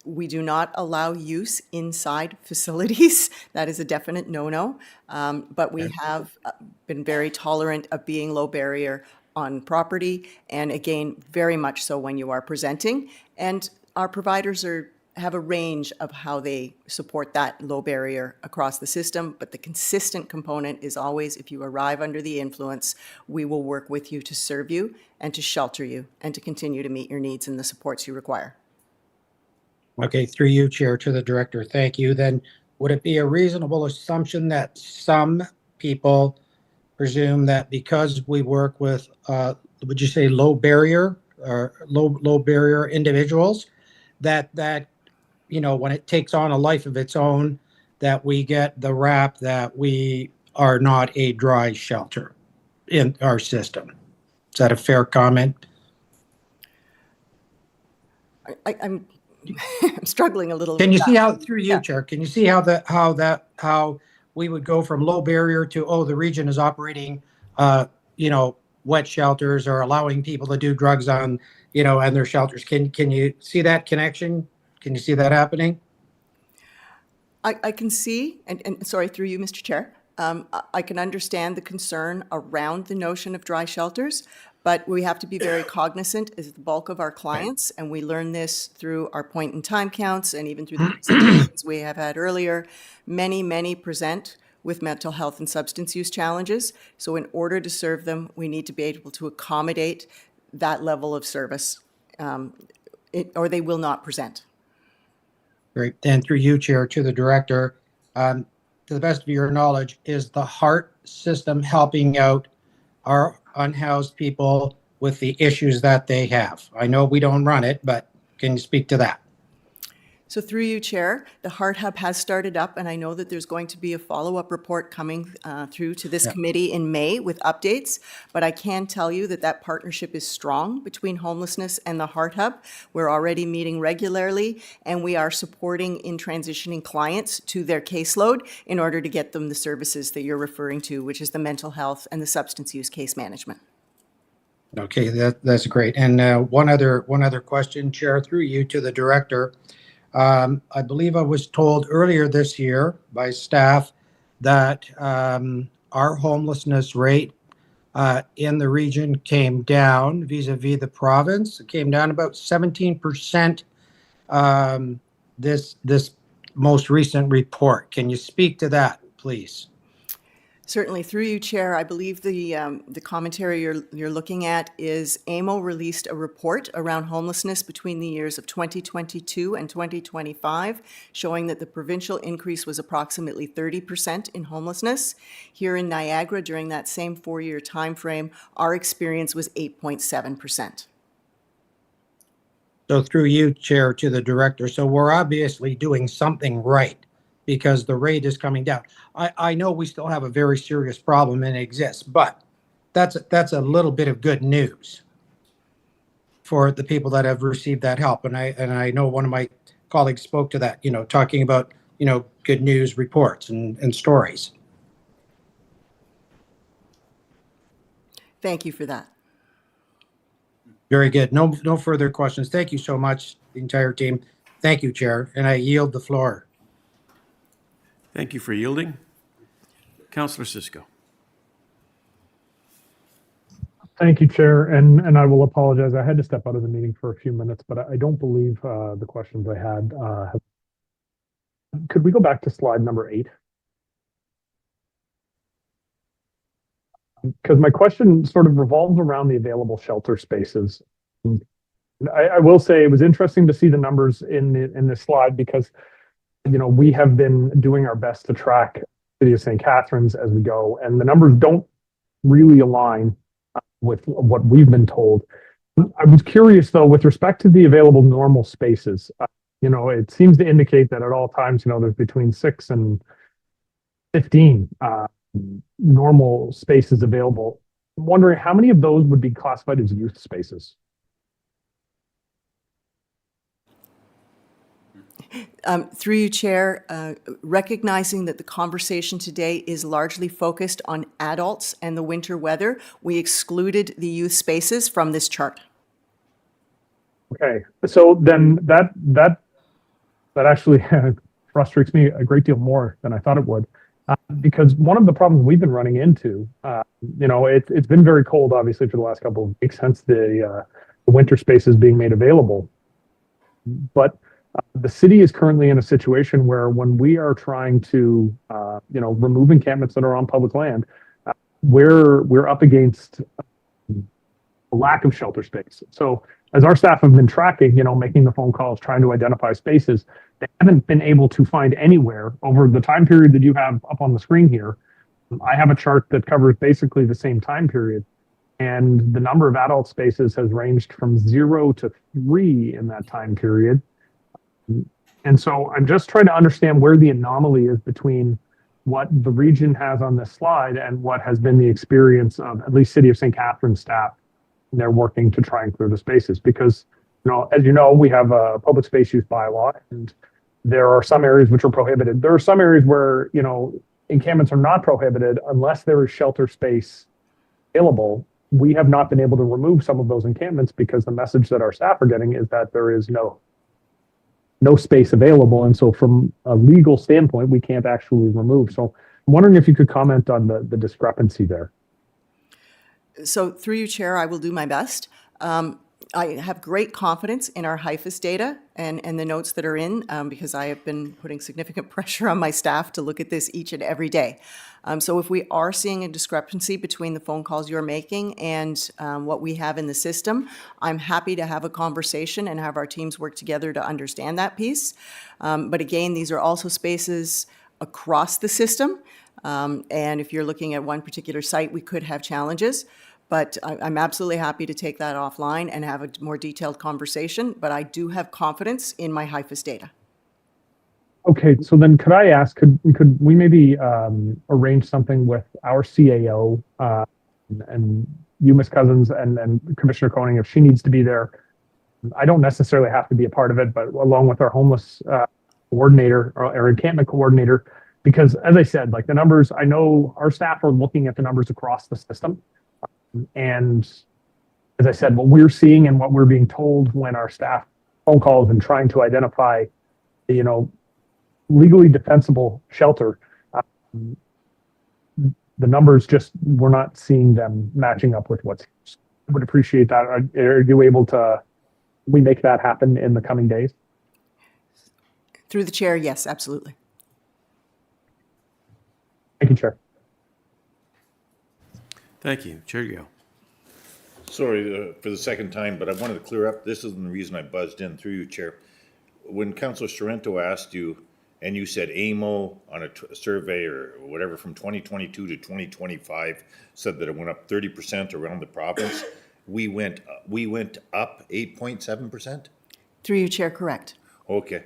We do not allow use inside facilities. That is a definite no-no. But we have been very tolerant of being low barrier on property, and again, very much so when you are presenting. And our providers have a range of how they support that low barrier across the system, but the consistent component is always, if you arrive under the influence, we will work with you to serve you and to shelter you and to continue to meet your needs and the supports you require. Okay, through you, Chair, to the director, thank you. Then would it be a reasonable assumption that some people presume that because we work with, would you say low barrier or low barrier individuals, that when it takes on a life of its own, that we get the rap that we are not a dry shelter in our system? Is that a fair comment? I'm I'm struggling a little. Can with you that. see how, through you, Yeah. Chair, can you see how we would go from low barrier to, the region is operating, wet shelters or allowing people to do drugs on, and their shelters? Can you see that connection? Can you see that happening? I can see, and sorry, through you, Mr. Chair, I can understand the concern around the notion of dry shelters, but we have to be very cognizant as the bulk of our clients, and we learn this through our point in time counts and even through the presentations we have had earlier. Many present with mental health and substance use challenges. So in order to serve them, we need to be able to accommodate that level of service, or they will not present. Great. And through you, Chair, to the director, to the best of your knowledge, is the HEART system helping out our unhoused people with the issues that they have? I know we don't run it, but can you speak to that? So through you, Chair, the Heart Hub has started up, and I know that there's going to be a follow-up report coming through to this committee in May with updates, but I can tell you that partnership is strong between homelessness and the Heart Hub. We're already meeting regularly, and we are supporting in transitioning clients to their caseload in order to get them the services that you're referring to, which is the mental health and the substance use case management. Okay, that's great. And one other question, Chair, through you to the director. I believe I was told earlier this year by staff that our homelessness rate in the region came down vis-a-vis the province. It came down about 17% this most recent report. Can you speak to that, please? Certainly, through you, Chair, I believe the commentary you're looking at is AMO released a report around homelessness between the years of 2022 and 2025, showing that the provincial increase was approximately 30% in homelessness. Here in Niagara, during that same 4-year time frame, our experience was 8.7%. So through you, Chair, to the director, so we're obviously doing something right because the rate is coming down. I know we still have a very serious problem and it exists, but that's a little bit of good news for the people that have received that help. And I know one of my colleagues spoke to that, talking about, good news reports and stories. Thank you for that. Very good. No further questions. Thank you so much, the entire team. Thank you, Chair, and I yield the floor. Thank you for yielding. Councillor Cisco. Thank you, Chair, and I will apologize. I had to step out of the meeting for a few minutes, but I don't believe the questions I had. Could we go back to slide number 8? Because my question sort of revolves around the available shelter spaces. I will say it was interesting to see the numbers in this slide because, you know, we have been doing our best to track City of St. Catharines as we go, and the numbers don't really align with what we've been told. I was curious though, with respect to the available normal spaces, you know, it seems to indicate that at all times, you know, there's between 6 and 15 normal spaces available. I'm wondering how many of those would be classified as youth spaces? Through you, Chair, recognizing that the conversation today is largely focused on adults and the winter weather, we excluded the youth spaces from this chart. Okay, so then that actually frustrates me a great deal more than I thought it would, because one of the problems we've been running into, you know, it's been very cold, obviously, for the last couple of weeks, hence the winter spaces being made available. But the city is currently in a situation where when we are trying to, you know, remove encampments that are on public land, we're up against a lack of shelter space. So as our staff have been tracking, you know, making the phone calls, trying to identify spaces, they haven't been able to find anywhere over the time period that you have up on the screen here. I have a chart that covers basically the same time period, and the number of adult spaces has ranged from 0 to 3 in that time period. And so I'm just trying to understand where the anomaly is between what the region has on this slide and what has been the experience of at least City of St. Catharines staff. They're working to try and clear the spaces because, you know, as you know, we have a public space use bylaw, and there are some areas which are prohibited. There are some areas where, you know, encampments are not prohibited unless there is shelter space available. We have not been able to remove some of those encampments because the message that our staff are getting is that there is no space available. And so from a legal standpoint, we can't actually remove. So I'm wondering if you could comment on the discrepancy there. So through you, Chair, I will do my best. I have great confidence in our HIFAS data and the notes that are in because I have been putting significant pressure on my staff to look at this each and every day. So if we are seeing a discrepancy between the phone calls you're making and what we have in the system, I'm happy to have a conversation and have our teams work together to understand that piece. But again, these are also spaces across the system. And if you're looking at one particular site, we could have challenges. But I'm absolutely happy to take that offline and have a more detailed conversation. But I do have confidence in my HIFAS data. Okay, so then could I ask, could we maybe arrange something with our CAO and you, Ms. Cousins, and Commissioner Koenig, if she needs to be there? I don't necessarily have to be a part of it, but along with our homeless coordinator or encampment coordinator, because as I said, like the numbers, I know our staff are looking at the numbers across the system. And as I said, what we're seeing and what we're being told when our staff phone calls and trying to identify, you know, legally defensible shelter, the numbers just, we're not seeing them matching up with what's. I would appreciate that. Are you able to, we make that happen in the coming days? Through the chair, yes, absolutely. Thank you, Chair. Thank you. Chair Gale. Sorry for the second time, but I wanted to clear up. This isn't the reason I buzzed in through you, Chair. When Councillor Sorrento asked you, and you said AMO on a survey or whatever from 2022 to 2025 said that it went up 30% around the province, we went up 8.7%? Through you, Chair, correct. Okay,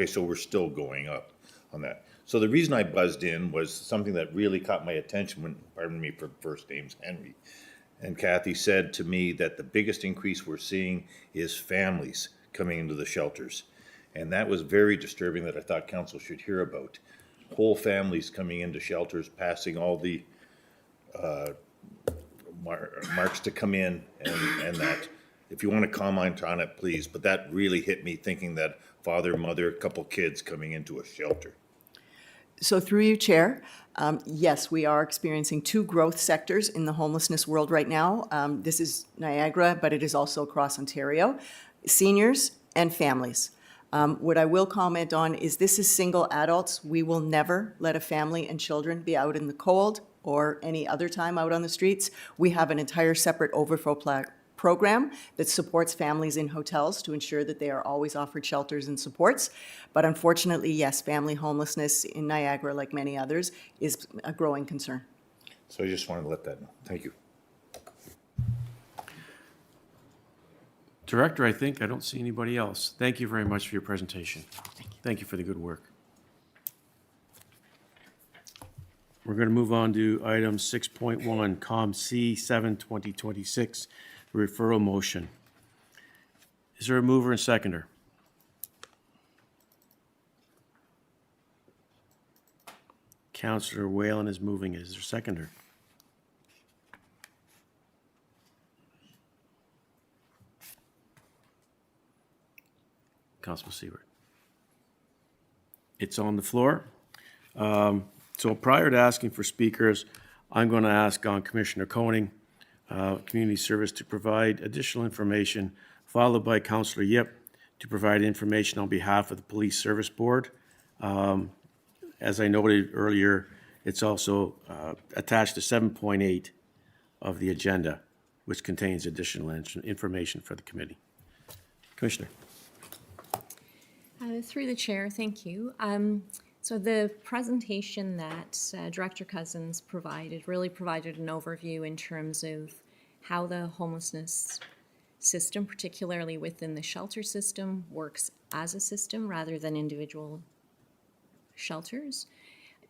so we're still going up on that. So the reason I buzzed in was something that really caught my attention when, pardon me for first names, Henry, and Kathy said to me that the biggest increase we're seeing is families coming into the shelters. And that was very disturbing that I thought council should hear about. Whole families coming into shelters, passing all the marks to come in and that. If you want to comment on it, please. But that really hit me thinking that father, mother, couple kids coming into a shelter. So through you, Chair, yes, we are experiencing two growth sectors in the homelessness world right now. This is Niagara, but it is also across Ontario, seniors and families. What I will comment on is this is single adults. We will never let a family and children be out in the cold or any other time out on the streets. We have an entire separate overflow program that supports families in hotels to ensure that they are always offered shelters and supports. But unfortunately, yes, family homelessness in Niagara, like many others, is a growing concern. So I just wanted to let that know. Thank you. Director, I think I don't see anybody else. Thank you very much for your presentation. Thank you for the good work. We're going to move on to item 6.1, COM C7 2026, referral motion. Is there a mover and seconder? Councillor Whalen is moving. Is there a seconder? Councilor Siewert. It's on the floor. So prior to asking for speakers, I'm going to ask on Commissioner Koenig, Community Service, to provide additional information, followed by Councillor Yip to provide information on behalf of the Police Service Board. As I noted earlier, it's also attached to 7.8 of the agenda, which contains additional information for the committee. Commissioner. Through the chair, thank you. So the presentation that Director Cousins provided really provided an overview in terms of how the homelessness system, particularly within the shelter system, works as a system rather than individual shelters.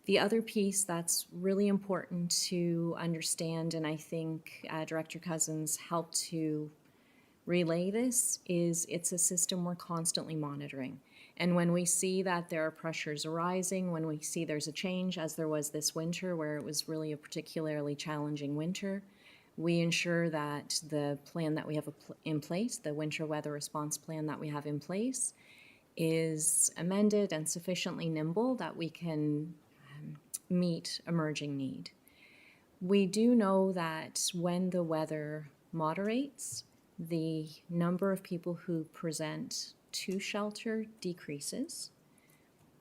The other piece that's really important to understand, and I think Director Cousins helped to relay this, is it's a system we're constantly monitoring. And when we see that there are pressures arising, when we see there's a change, as there was this winter where it was really a particularly challenging winter, we ensure that the plan that we have in place, the winter weather response plan that we have in place, is amended and sufficiently nimble that we can meet emerging need. We do know that when the weather moderates, the number of people who present to shelter decreases,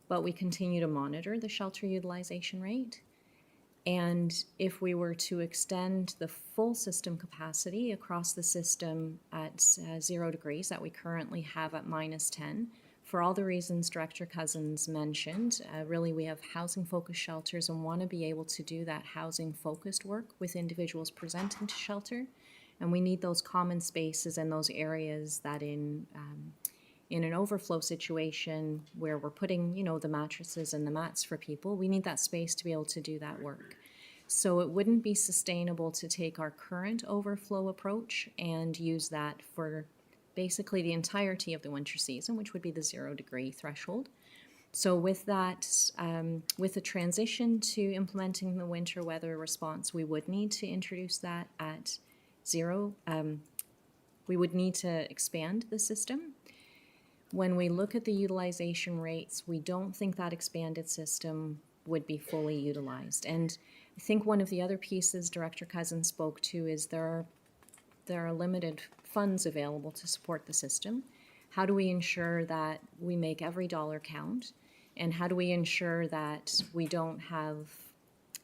but we continue to monitor the shelter utilization rate. And if we were to extend the full system capacity across the system at 0 degrees that we currently have at -10, for all the reasons Director Cousins mentioned, really we have housing-focused shelters and want to be able to do that housing-focused work with individuals presenting to shelter. And we need those common spaces and those areas that in an overflow situation where we're putting, the mattresses and the mats for people, we need that space to be able to do that work. So it wouldn't be sustainable to take our current overflow approach and use that for basically the entirety of the winter season, which would be the 0 degree threshold. So with that, with the transition to implementing the winter weather response, we would need to introduce that at 0. We would need to expand the system. When we look at the utilization rates, we don't think that expanded system would be fully utilized. And I think one of the other pieces Director Cousins spoke to is there are limited funds available to support the system. How do we ensure that we make every dollar count? And how do we ensure that we don't have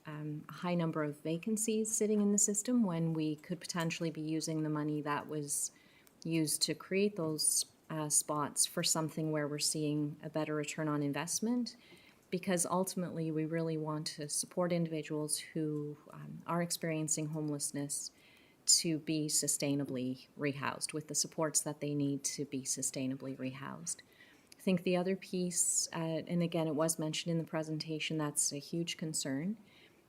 a high number of vacancies sitting in the system when we could potentially be using the money that was used to create those spots for something where we're seeing a better return on investment? Because ultimately we really want to support individuals who are experiencing homelessness to be sustainably rehoused with the supports that they need to be sustainably rehoused. I think the other piece, and again it was mentioned in the presentation, that's a huge concern,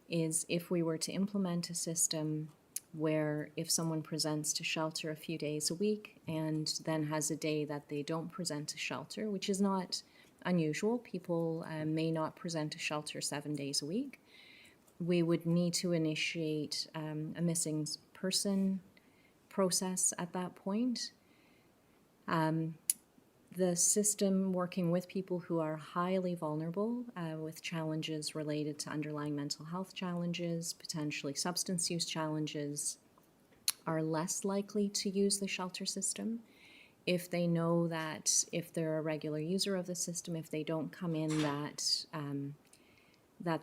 is if we were to implement a system where if someone presents to shelter a few days a week and then has a day that they don't present to shelter, which is not unusual, people may not present to shelter 7 days a week, we would need to initiate a missing person process at that point. the system working with people who are highly vulnerable with challenges related to underlying mental health challenges, potentially substance use challenges, are less likely to use the shelter system if they know that if they're a regular user of the system, if they don't come in, that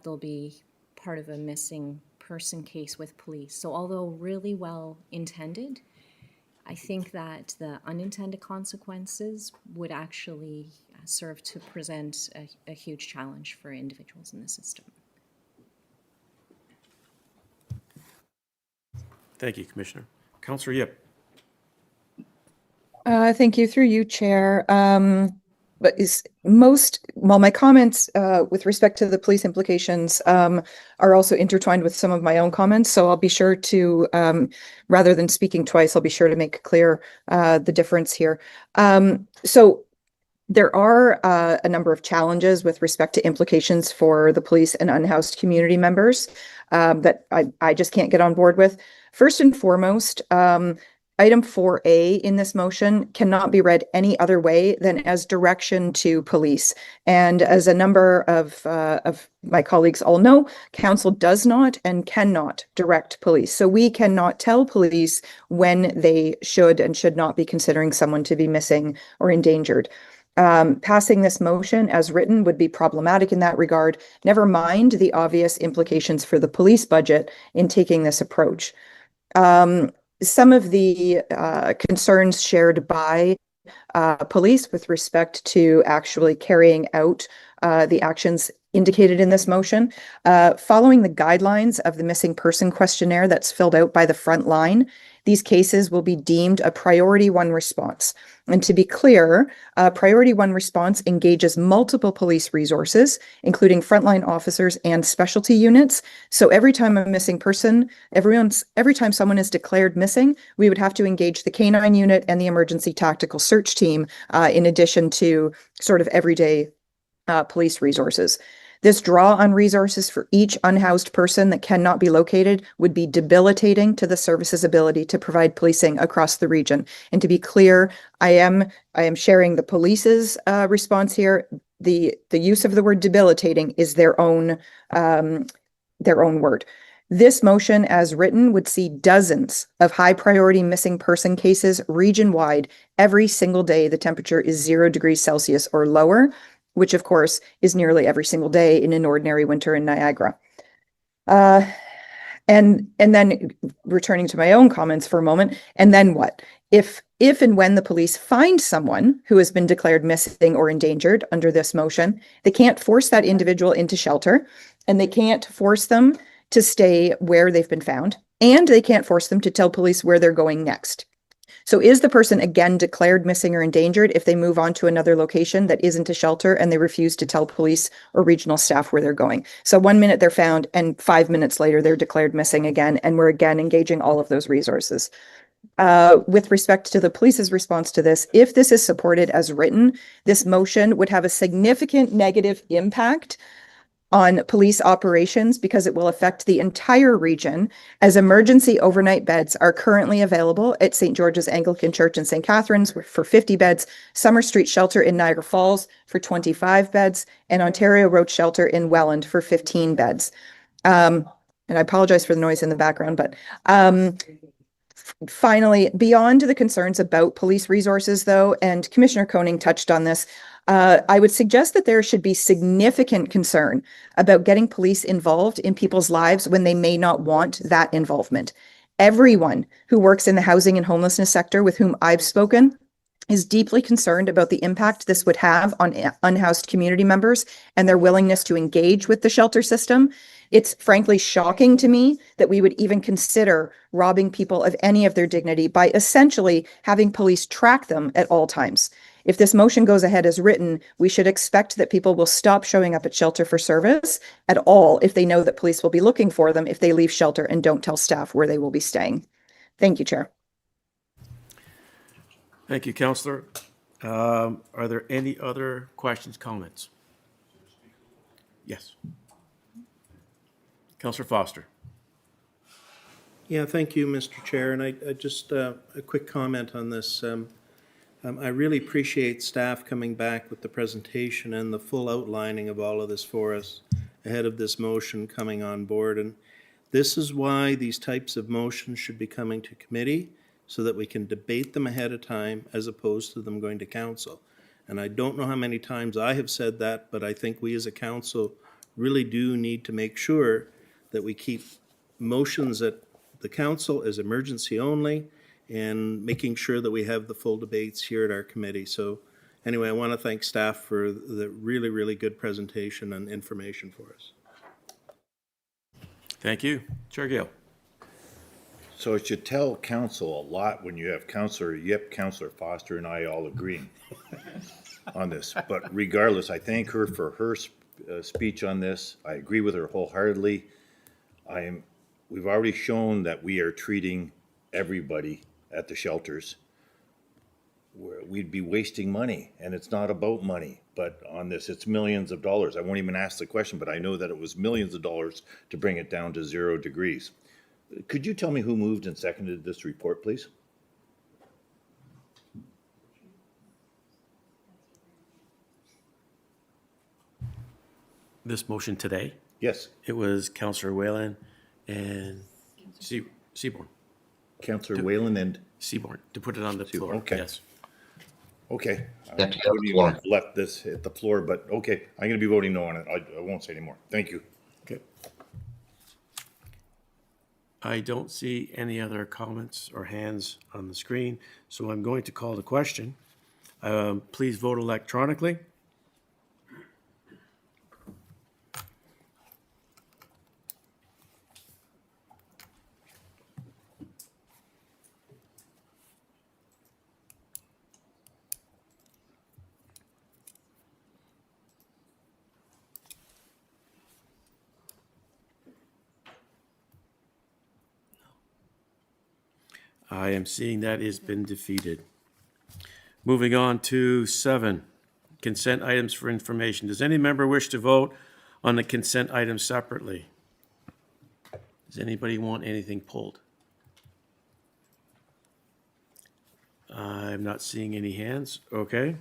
they'll be part of a missing person case with police. So although really well intended, I think that the unintended consequences would actually serve to present a huge challenge for individuals in the system. Thank you, Commissioner. Councillor Yip. Thank you, through you, Chair. My comments with respect to the police implications are also intertwined with some of my own comments. So I'll be sure to, rather than speaking twice, I'll be sure to make clear the difference here. So there are a number of challenges with respect to implications for the police and unhoused community members that I just can't get on board with. First and foremost, item 4A in this motion cannot be read any other way than as direction to police. And as a number of my colleagues all know, council does not and cannot direct police. So we cannot tell police when they should and should not be considering someone to be missing or endangered. Passing this motion as written would be problematic in that regard, never mind the obvious implications for the police budget in taking this approach. Some of the concerns shared by police with respect to actually carrying out the actions indicated in this motion, following the guidelines of the missing person questionnaire that's filled out by the front line, these cases will be deemed a priority 1 response. And to be clear, priority 1 response engages multiple police resources, including frontline officers and specialty units. So every time a missing person, every time someone is declared missing, we would have to engage the K9 unit and the emergency tactical search team, in addition to sort of everyday police resources. This draw on resources for each unhoused person that cannot be located would be debilitating to the service's ability to provide policing across the region. And to be clear, I am sharing the police's response here. The use of the word debilitating is their own word. This motion as written would see dozens of high priority missing person cases region-wide every single day the temperature is 0 degrees Celsius or lower, which of course is nearly every single day in an ordinary winter in Niagara. And then returning to my own comments for a moment, and then what? If and when the police find someone who has been declared missing or endangered under this motion, they can't force that individual into shelter, and they can't force them to stay where they've been found, and they can't force them to tell police where they're going next. So is the person again declared missing or endangered if they move on to another location that isn't a shelter and they refuse to tell police or regional staff where they're going? So 1 minute they're found and 5 minutes later they're declared missing again, and we're again engaging all of those resources. With respect to the police's response to this, if this is supported as written, this motion would have a significant negative impact on police operations because it will affect the entire region, as emergency overnight beds are currently available at St. George's Anglican Church in St. Catharines for 50 beds, Summer Street Shelter in Niagara Falls for 25 beds, and Ontario Road Shelter in Welland for 15 beds. And I apologize for the noise in the background, but finally, beyond the concerns about police resources, though, and Commissioner Koning touched on this, I would suggest that there should be significant concern about getting police involved in people's lives when they may not want that involvement. Everyone who works in the housing and homelessness sector with whom I've spoken is deeply concerned about the impact this would have on unhoused community members and their willingness to engage with the shelter system. It's frankly shocking to me that we would even consider robbing people of any of their dignity by essentially having police track them at all times. If this motion goes ahead as written, we should expect that people will stop showing up at shelter for service at all if they know that police will be looking for them if they leave shelter and don't tell staff where they will be staying. Thank you, Chair. Thank you, Councillor. Are there any other questions, comments? Yes. Councillor Foster. Yeah, thank you, Mr. Chair. And I just a quick comment on this. I really appreciate staff coming back with the presentation and the full outlining of all of this for us ahead of this motion coming on board. And this is why these types of motions should be coming to committee, so that we can debate them ahead of time as opposed to them going to council. And I don't know how many times I have said that, but I think we as a council really do need to make sure that we keep motions at the council as emergency only, and making sure that we have the full debates here at our committee. So anyway, I want to thank staff for the really, really good presentation and information for us. Thank you. Chair Gale. So it should tell council a lot when you have Councillor Yip, Councillor Foster, and I all agreeing on this. But regardless, I thank her for her speech on this. I agree with her wholeheartedly. We've already shown that we are treating everybody at the shelters where we'd be wasting money, and it's not about money. But on this, it's millions of dollars. I won't even ask the question, but I know that it was millions of dollars to bring it down to 0 degrees. Could you tell me who moved and seconded this report, please? This motion today? Yes. It was Councillor Whalen and Seaborn. Councillor Whalen and Seaborn, to put it on the floor. Okay. Yes. Okay. I Have to go to wouldn't the even floor. have left this at the floor, but okay, I'm gonna be voting no on it. I won't say anymore. Thank you. Okay. I don't see any other comments or hands on the screen, so I'm going to call the question. Please vote electronically. I am seeing that has been defeated. Moving on to 7, consent items for information. Does any member wish to vote on the consent items separately? Does anybody want anything pulled? I'm not seeing any hands. Okay.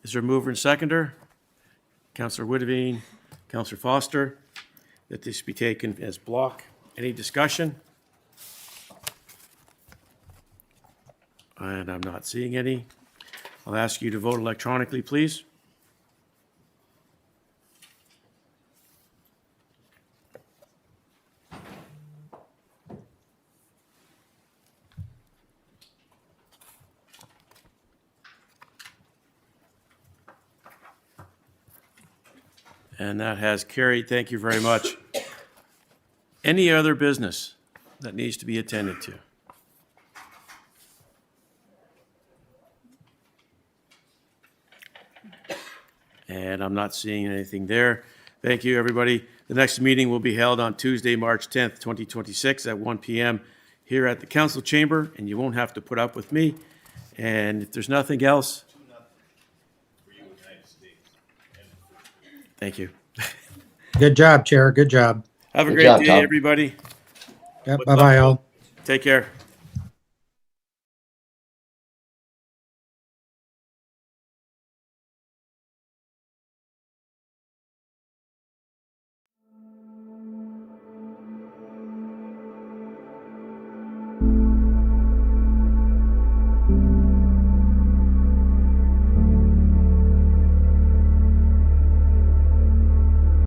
Is there a mover and seconder? Councillor Woodavine, Councillor Foster, that this be taken as block. Any discussion? And I'm not seeing any. I'll ask you to vote electronically, please. And that has carried. Thank you very much. Any other business that needs to be attended to? And I'm not seeing anything there. Thank you, everybody. The next meeting will be held on Tuesday, March 10th, 2026 at 1 p.m. here at the council chamber, and you won't have to put up with me. And if there's nothing else, thank you. Good job, Chair. Good job. Have a Good great job, day, Tom. everybody. Yep, bye-bye all. Take care.